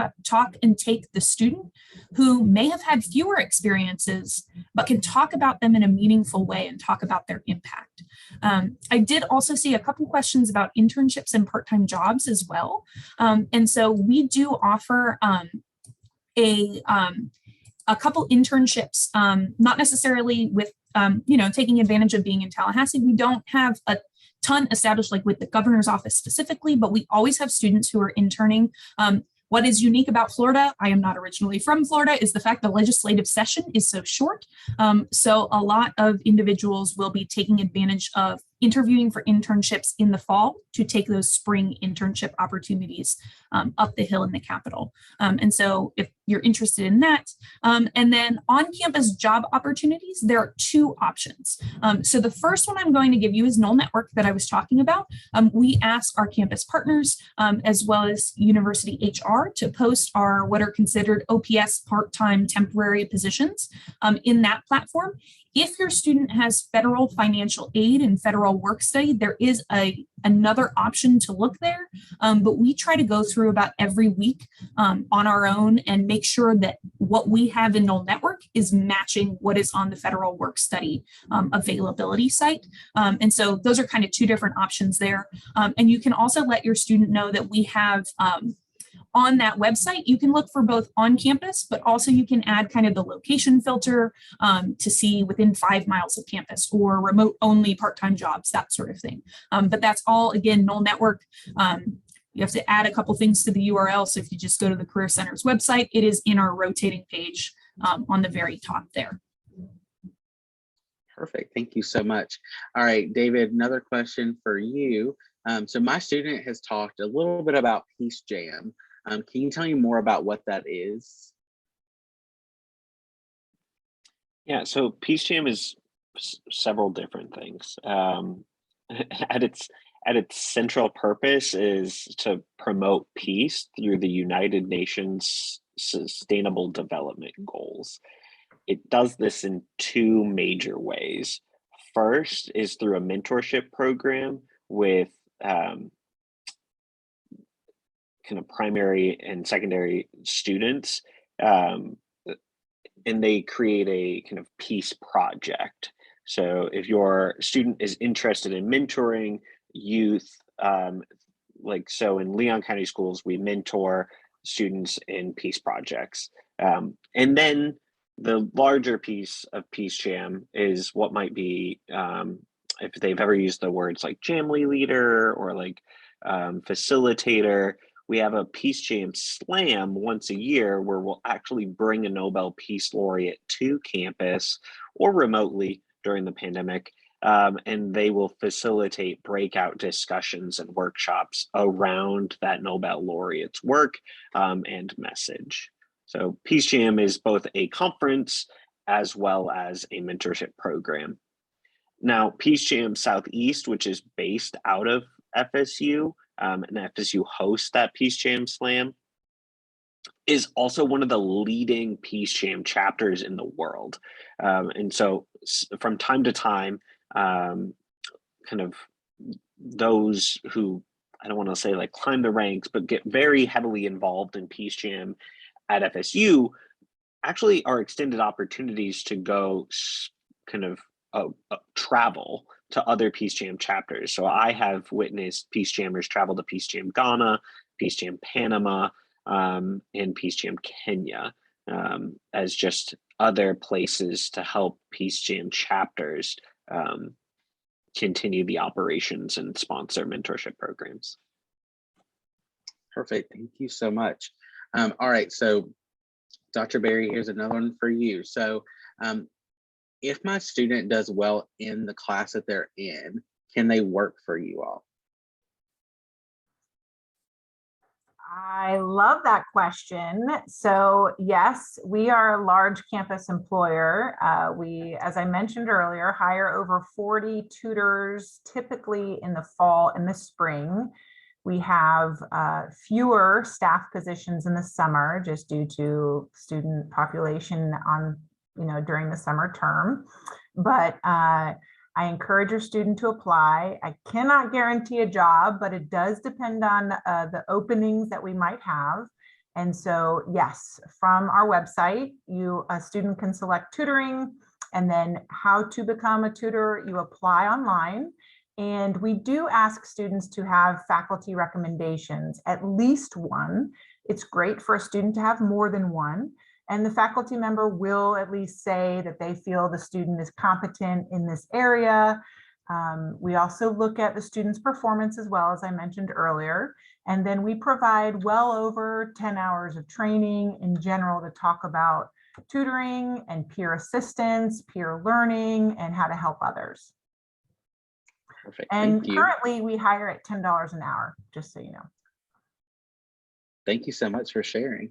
and take the student who may have had fewer experiences, but can talk about them in a meaningful way and talk about their impact. I did also see a couple questions about internships and part-time jobs as well. And so we do offer a couple internships, not necessarily with, taking advantage of being in Tallahassee. We don't have a ton established like with the governor's office specifically, but we always have students who are interning. What is unique about Florida, I am not originally from Florida, is the fact the legislative session is so short. So a lot of individuals will be taking advantage of interviewing for internships in the fall to take those spring internship opportunities up the hill in the Capitol. And so if you're interested in that, and then on-campus job opportunities, there are two options. So the first one I'm going to give you is Null Network that I was talking about. We ask our campus partners, as well as university HR, to post our what are considered OPS part-time temporary positions in that platform. If your student has federal financial aid and federal work study, there is another option to look there, but we try to go through about every week on our own and make sure that what we have in Null Network is matching what is on the federal work study availability site. And so those are kind of two different options there. And you can also let your student know that we have on that website, you can look for both on campus, but also you can add kind of the location filter to see within 5 miles of campus or remote only part-time jobs, that sort of thing. But that's all, again, Null Network. You have to add a couple things to the URL. So if you just go to the Career Center's website, it is in our rotating page on the very top there. Perfect. Thank you so much. All right, David, another question for you. So my student has talked a little bit about Peace Jam. Can you tell me more about what that is? Yeah, so Peace Jam is several different things. At its central purpose is to promote peace through the United Nations Sustainable Development Goals. It does this in two major ways. First is through a mentorship program with kind of primary and secondary students, and they create a kind of peace project. So if your student is interested in mentoring youth, like so in Leon County schools, we mentor students in peace projects. And then the larger piece of Peace Jam is what might be, if they've ever used the words like Jamly leader or like facilitator, we have a Peace Jam Slam once a year where we'll actually bring a Nobel Peace Laureate to campus or remotely during the pandemic, and they will facilitate breakout discussions and workshops around that Nobel Laureate's work and message. So Peace Jam is both a conference as well as a mentorship program. Now, Peace Jam Southeast, which is based out of FSU, and FSU hosts that Peace Jam Slam, is also one of the leading Peace Jam chapters in the world. And so from time to time, kind of those who, I don't want to say like climb the ranks, but get very heavily involved in Peace Jam at FSU actually are extended opportunities to go kind of travel to other Peace Jam chapters. So I have witnessed Peace Jammers travel to Peace Jam Ghana, Peace Jam Panama, and Peace Jam Kenya as just other places to help Peace Jam chapters continue the operations and sponsor mentorship programs. Perfect. Thank you so much. All right, so Dr. Berry, here's another one for you. So if my student does well in the class that they're in, can they work for you all? I love that question. So yes, we are a large campus employer. We, as I mentioned earlier, hire over 40 tutors, typically in the fall and the spring. We have fewer staff positions in the summer just due to student population on, during the summer term. But I encourage your student to apply. I cannot guarantee a job, but it does depend on the openings that we might have. And so, yes, from our website, a student can select tutoring, and then how to become a tutor, you apply online. And we do ask students to have faculty recommendations, at least one. It's great for a student to have more than one. And the faculty member will at least say that they feel the student is competent in this area. We also look at the student's performance as well, as I mentioned earlier. And then we provide well over 10 hours of training in general to talk about tutoring and peer assistance, peer learning, and how to help others. Perfect. And Thank you. currently we hire at $10 an hour, just so you know. Thank you so much for sharing.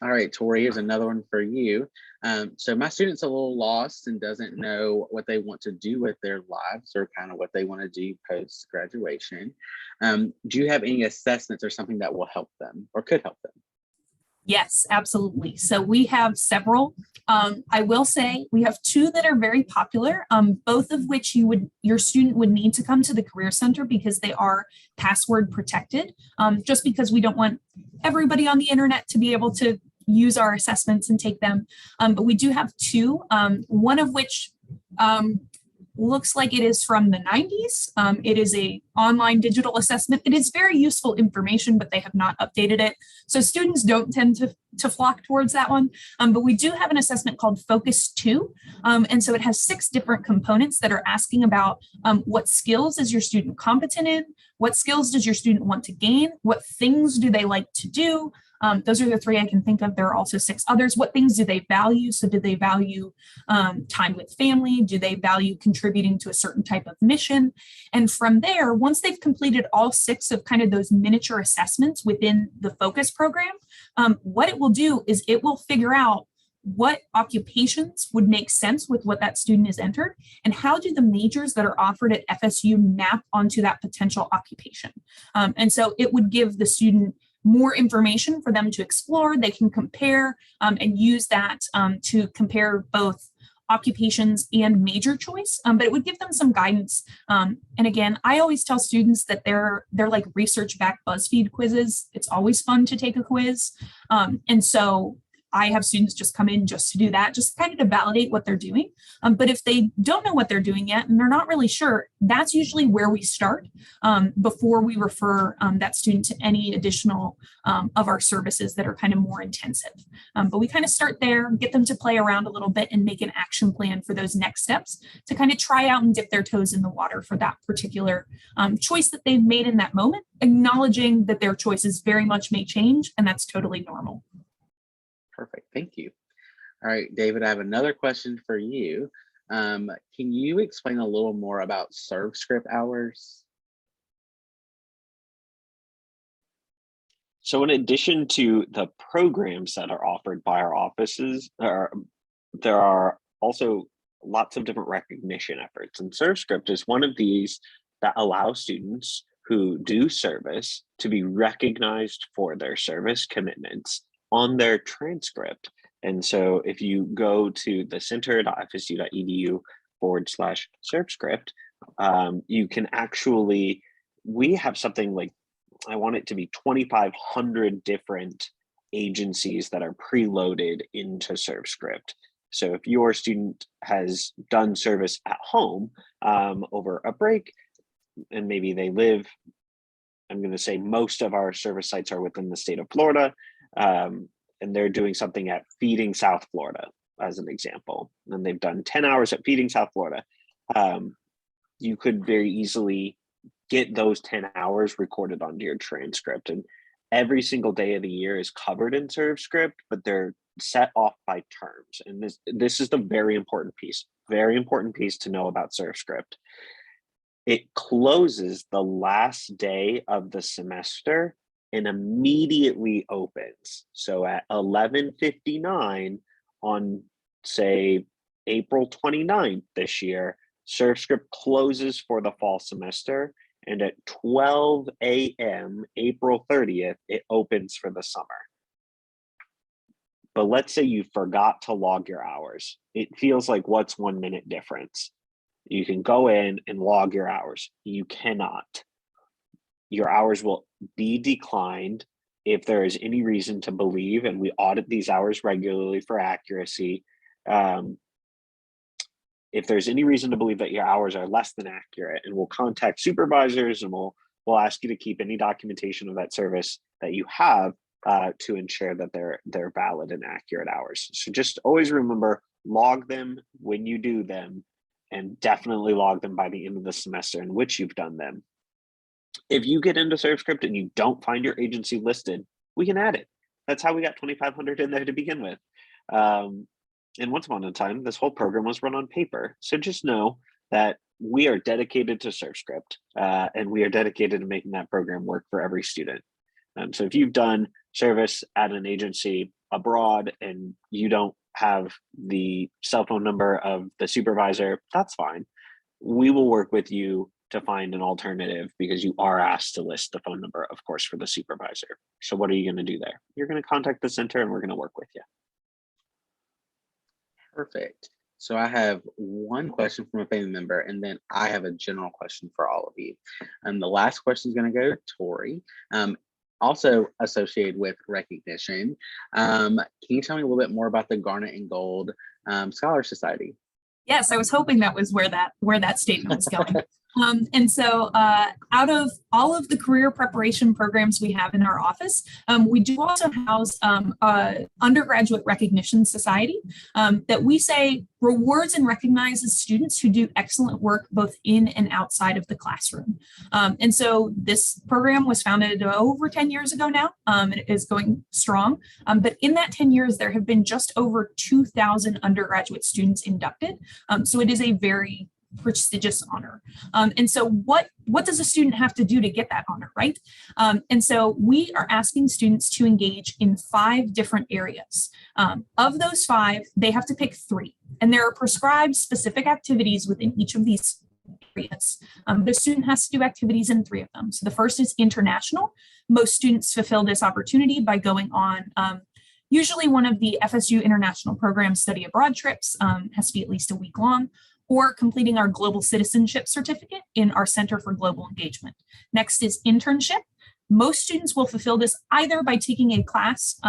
All right, Tori, here's another one for you. So my student's a little lost and doesn't know what they want to do with their lives or kind of what they want to do post-graduation. Do you have any assessments or something that will help them or could help them? Yes, absolutely. So we have several. I will say we have two that are very popular, both of which your student would need to come to the Career Center because they are password protected, just because we don't want everybody on the internet to be able to use our assessments and take them. But we do have two, one of which looks like it is from the 90s. It is a online digital assessment. It is very useful information, but they have not updated it. So students don't tend to flock towards that one. But we do have an assessment called Focus 2. And so it has 6 different components that are asking about what skills is your student competent in? What skills does your student want to gain? What things do they like to do? Those are the 3 I can think of. There are also 6 others. What things do they value? So do they value time with family? Do they value contributing to a certain type of mission? And from there, once they've completed all 6 of kind of those miniature assessments within the focus program, what it will do is it will figure out what occupations would make sense with what that student is entered, and how do the majors that are offered at FSU map onto that potential occupation. And so it would give the student more information for them to explore. They can compare and use that to compare both occupations and major choice, but it would give them some guidance. And again, I always tell students that they're like research-backed BuzzFeed quizzes. It's always fun to take a quiz. And so I have students just come in just to do that, just kind of to validate what they're doing. But if they don't know what they're doing yet and they're not really sure, that's usually where we start before we refer that student to any additional of our services that are kind of more intensive. But we kind of start there, get them to play around a little bit and make an action plan for those next steps to kind of try out and dip their toes in the water for that particular choice that they've made in that moment, acknowledging that their choices very much may change, and that's totally normal. Perfect. Thank you. All right, David, I have another question for you. Can you explain a little more about ServScript hours? So in addition to the programs that are offered by our offices, there are also lots of different recognition efforts. And ServScript is one of these that allows students who do service to be recognized for their service commitments on their transcript. And so if you go to the center.fsu.edu/ServScript, you can actually, we have something like, I want it to be 2,500 different agencies that are preloaded into ServScript. So if your student has done service at home over a break, and maybe they live, I'm going to say most of our service sites are within the state of Florida, and they're doing something at Feeding South Florida, as an example, and they've done 10 hours at Feeding South Florida. You could very easily get those 10 hours recorded onto your transcript, and every single day of the year is covered in ServScript, but they're set off by terms. And this is the very important piece to know about ServScript. It closes the last day of the semester and immediately opens. So at 11:59 on, say, April 29th this year, SurfScript closes for the fall semester, and at 12 a.m. April 30th, it opens for the summer. But let's say you forgot to log your hours. It feels like, what's 1 minute difference? You can go in and log your hours. You cannot. Your hours will be declined if there is any reason to believe, and we audit these hours regularly for accuracy. If there's any reason to believe that your hours are less than accurate, and we'll contact supervisors, and we'll ask you to keep any documentation of that service that you have to ensure that they're valid and accurate hours. So just always remember, log them when you do them, and definitely log them by the end of the semester in which you've done them. If you get into SurfScript and you don't find your agency listed, we can add it. That's how we got 2,500 in there to begin with. And once upon a time, this whole program was run on paper. So just know that we are dedicated to SurfScript, and we are dedicated to making that program work for every student. So if you've done service at an agency abroad and you don't have the cell phone number of the supervisor, that's fine. We will work with you to find an alternative, because you are asked to list the phone number, of course, for the supervisor. So what are you going to do there? You're going to contact the center, and we're going to work with you. Perfect. So I have one question from a family member, and then I have a general question for all of you. And the last question is going to go to Tori, also associated with recognition. Can you tell me a little bit more about the Garnet and Gold Scholar Society? Yes, I was hoping that was where that statement was going. And so out of all of the career preparation programs we have in our office, we do also house undergraduate recognition society that we say rewards and recognizes students who do excellent work both in and outside of the classroom. And so this program was founded over 10 years ago now, and it is going strong. But in that 10 years, there have been just over 2,000 undergraduate students inducted. So it is a very prestigious honor. And so what does a student have to do to get that honor, right? And so we are asking students to engage in 5 different areas. Of those 5, they have to pick 3. And there are prescribed specific activities within each of these areas. The student has to do activities in 3 of them. So the first is international. Most students fulfill this opportunity by going on usually one of the FSU International Program study abroad trips, has to be at least a week long, or completing our Global Citizenship Certificate in our Center for Global Engagement. Next is internship. Most students will fulfill this either by taking a class,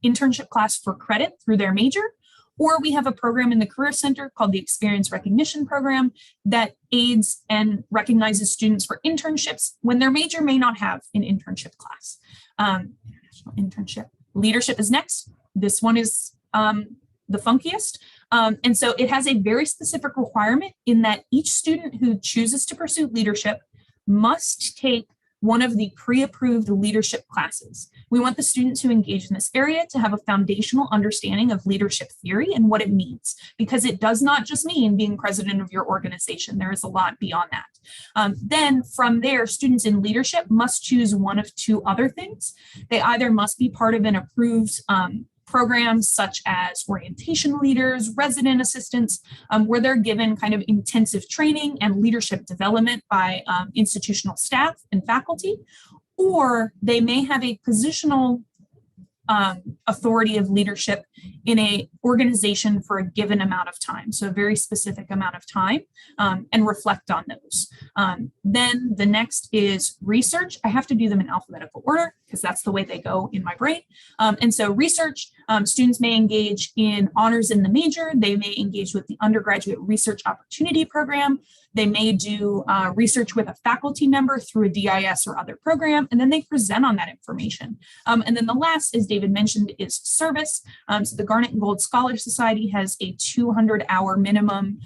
internship class for credit through their major, or we have a program in the Career Center called the Experience Recognition Program that aids and recognizes students for internships when their major may not have an internship class. Internship. Leadership is next. This one is the funkiest. And so it has a very specific requirement in that each student who chooses to pursue leadership must take one of the pre-approved leadership classes. We want the students who engage in this area to have a foundational understanding of leadership theory and what it means, because it does not just mean being president of your organization. There is a lot beyond that. Then from there, students in leadership must choose one of 2 other things. They either must be part of an approved programs such as orientation leaders, resident assistants, where they're given kind of intensive training and leadership development by institutional staff and faculty, or they may have a positional authority of leadership in a organization for a given amount of time, so a very specific amount of time, and reflect on those. Then the next is research. I have to do them in alphabetical order because that's the way they go in my brain. And so research, students may engage in honors in the major. They may engage with the undergraduate research opportunity program. They may do research with a faculty member through a DIS or other program, and then they present on that information. And then the last, as David mentioned, is service. So the Garnet and Gold Scholar Society has a 200-hour minimum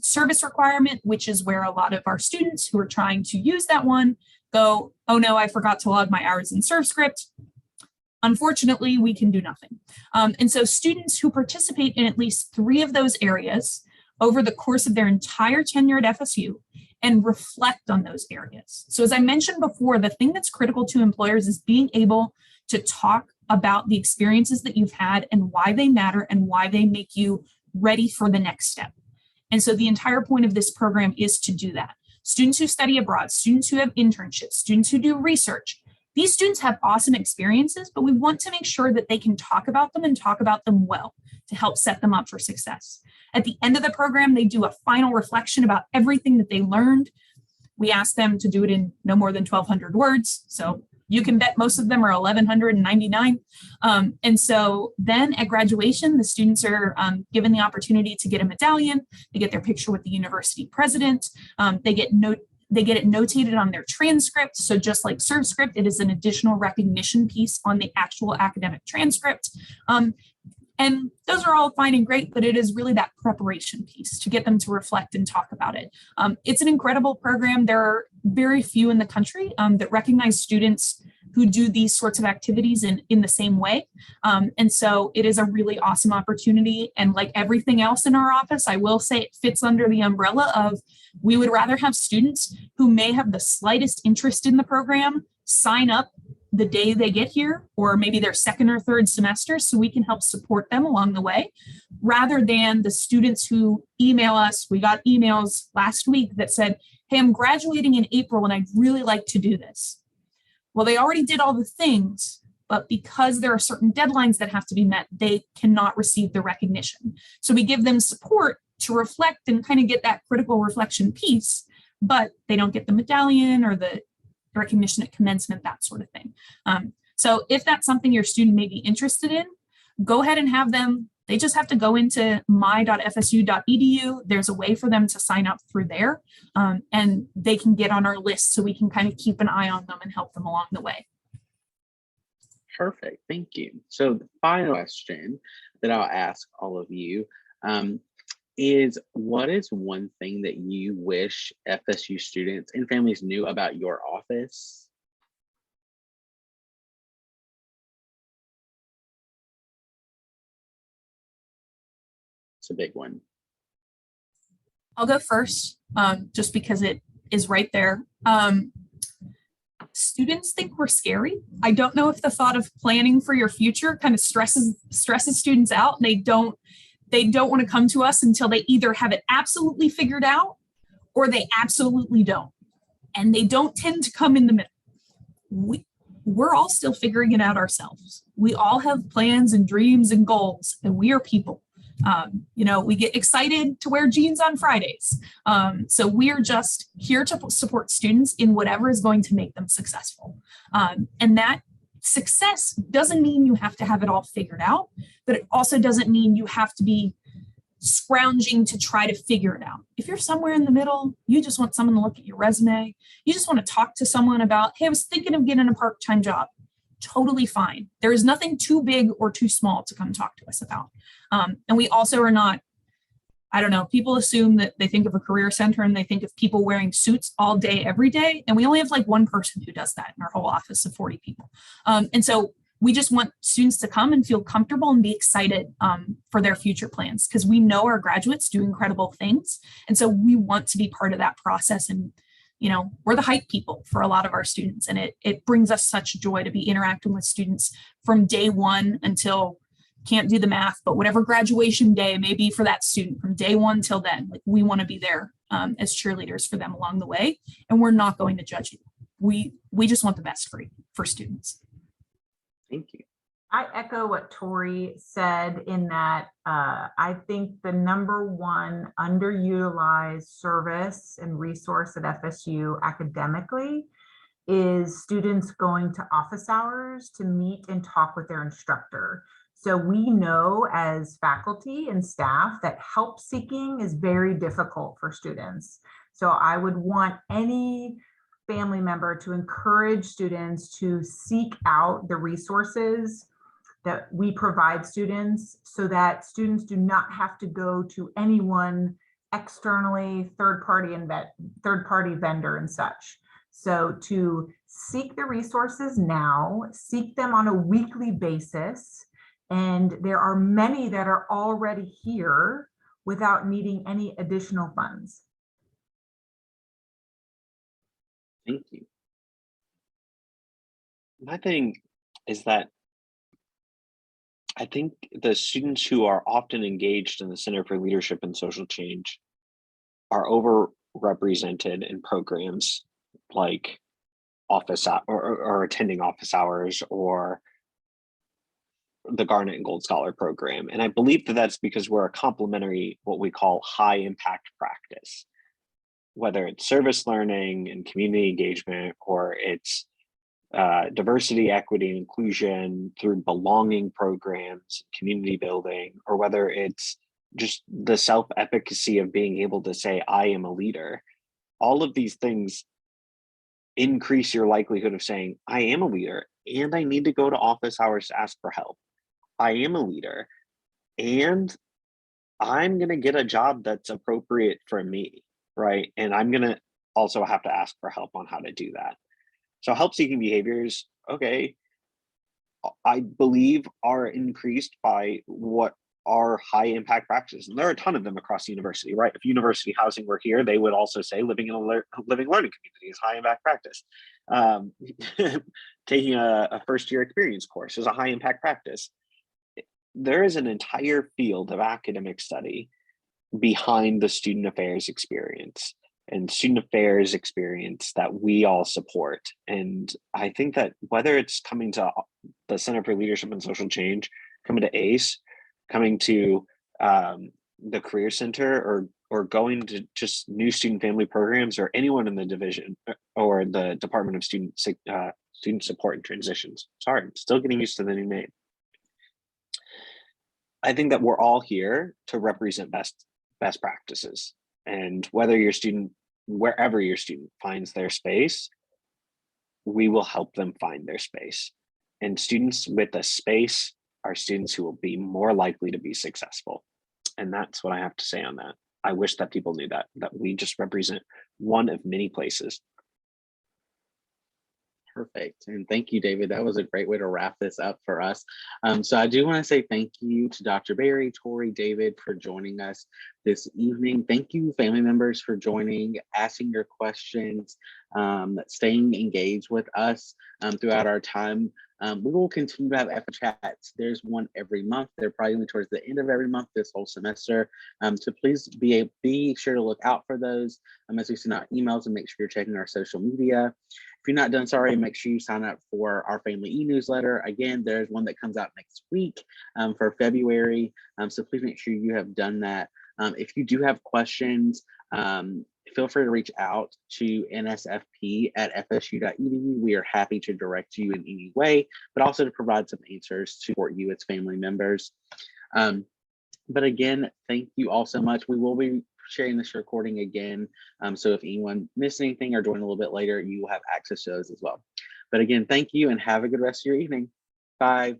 service requirement, which is where a lot of our students who are trying to use that one go, oh no, I forgot to log my hours in SurfScript. Unfortunately, we can do nothing. And so students who participate in at least 3 of those areas over the course of their entire tenure at FSU and reflect on those areas. So as I mentioned before, the thing that's critical to employers is being able to talk about the experiences that you've had and why they matter and why they make you ready for the next step. And so the entire point of this program is to do that. Students who study abroad, students who have internships, students who do research, these students have awesome experiences, but we want to make sure that they can talk about them and talk about them well to help set them up for success. At the end of the program, they do a final reflection about everything that they learned. We ask them to do it in no more than 1,200 words. So you can bet most of them are 1,199. And so then at graduation, the students are given the opportunity to get a medallion. They get their picture with the university president. They get it notated on their transcript. So just like ServScript, it is an additional recognition piece on the actual academic transcript. And those are all fine and great, but it is really that preparation piece to get them to reflect and talk about it. It's an incredible program. There are very few in the country that recognize students who do these sorts of activities in the same way. And so it is a really awesome opportunity. And like everything else in our office, I will say it fits under the umbrella of we would rather have students who may have the slightest interest in the program sign up the day they get here, or maybe their second or third semester, so we can help support them along the way, rather than the students who email us. We got emails last week that said, hey, I'm graduating in April and I'd really like to do this. Well, they already did all the things, but because there are certain deadlines that have to be met, they cannot receive the recognition. So we give them support to reflect and kind of get that critical reflection piece, but they don't get the medallion or the recognition at commencement, that sort of thing. So if that's something your student may be interested in, go ahead and have them. They just have to go into my.fsu.edu. There's a way for them to sign up through there, and they can get on our list so we can kind of keep an eye on them and help them along the way. Perfect. Thank you. So the final question that I'll ask all of you is, what is one thing that you wish FSU students and families knew about your office? It's a big one. I'll go first, just because it is right there. Students think we're scary. I don't know if the thought of planning for your future kind of stresses students out. They don't want to come to us until they either have it absolutely figured out or they absolutely don't. And they don't tend to come in the middle. We're all still figuring it out ourselves. We all have plans and dreams and goals, and we are people. We get excited to wear jeans on Fridays. So we are just here to support students in whatever is going to make them successful. And that success doesn't mean you have to have it all figured out, but it also doesn't mean you have to be scrounging to try to figure it out. If you're somewhere in the middle, you just want someone to look at your resume, you just want to talk to someone about, hey, I was thinking of getting a part-time job. Totally fine. There is nothing too big or too small to come talk to us about. And we also are not, I don't know, people assume that they think of a career center and they think of people wearing suits all day, every day. And we only have like one person who does that in our whole office of 40 people. And so we just want students to come and feel comfortable and be excited for their future plans, because we know our graduates do incredible things. And so we want to be part of that process. And, we're the hype people for a lot of our students. And it brings us such joy to be interacting with students from day one until, can't do the math, but whatever graduation day may be for that student, from day one till then. Like, we want to be there as cheerleaders for them along the way, and we're not going to judge you. We just want the best for students. Thank you. I echo what Tori said in that I think the number one underutilized service and resource at FSU academically is students going to office hours to meet and talk with their instructor. So we know as faculty and staff that help seeking is very difficult for students. So I would want any family member to encourage students to seek out the resources that we provide students, so that students do not have to go to anyone externally, third-party vendor and such. So to seek the resources now, seek them on a weekly basis, and there are many that are already here without needing any additional funds. Thank you. My thing is that I think the students who are often engaged in the Center for Leadership and Social Change are overrepresented in programs like or attending office hours or the Garnet and Gold Scholar program. And I believe that that's because we're a complementary, what we call high impact practice, whether it's service learning and community engagement, or it's diversity, equity, and inclusion through belonging programs, community building, or whether it's just the self-efficacy of being able to say, I am a leader. All of these things increase your likelihood of saying, I am a leader and I need to go to office hours to ask for help. I am a leader and I'm going to get a job that's appropriate for me, right? And I'm going to also have to ask for help on how to do that. So help-seeking behaviors, okay, I believe are increased by what are high-impact practices. And there are a ton of them across the university, right? If university housing were here, they would also say living in a living learning community is high-impact practice. Taking a first-year experience course is a high-impact practice. There is an entire field of academic study behind the student affairs experience and student affairs experience that we all support. And I think that whether it's coming to the Center for Leadership and Social Change, coming to ACE, coming to the Career Center, or going to just new student family programs, or anyone in the division or the Department of Student Support and Transitions. Sorry, I'm still getting used to the new name. I think that we're all here to represent best practices. And whether your student, wherever your student finds their space, we will help them find their space. And students with a space are students who will be more likely to be successful. And that's what I have to say on that. I wish that people knew that we just represent one of many places. Perfect. And thank you, David. That was a great way to wrap this up for us. So I do want to say thank you to Dr. Berry, Tori, David for joining us this evening. Thank you, family members, for joining, asking your questions, staying engaged with us throughout our time. We will continue to have FSU Chats. There's one every month. They're probably going to be towards the end of every month this whole semester. So please be sure to look out for those as we send out emails, and make sure you're checking our social media. If you're not done, sorry, make sure you sign up for our family e-newsletter. Again, there's one that comes out next week for February. So please make sure you have done that. If you do have questions, feel free to reach out to nsfp@fsu.edu. We are happy to direct you in any way, but also to provide some answers to support you as family members. But again, thank you all so much. We will be sharing this recording again. So if anyone missed anything or joined a little bit later, you will have access to those as well. But again, thank you and have a good rest of your evening. Bye.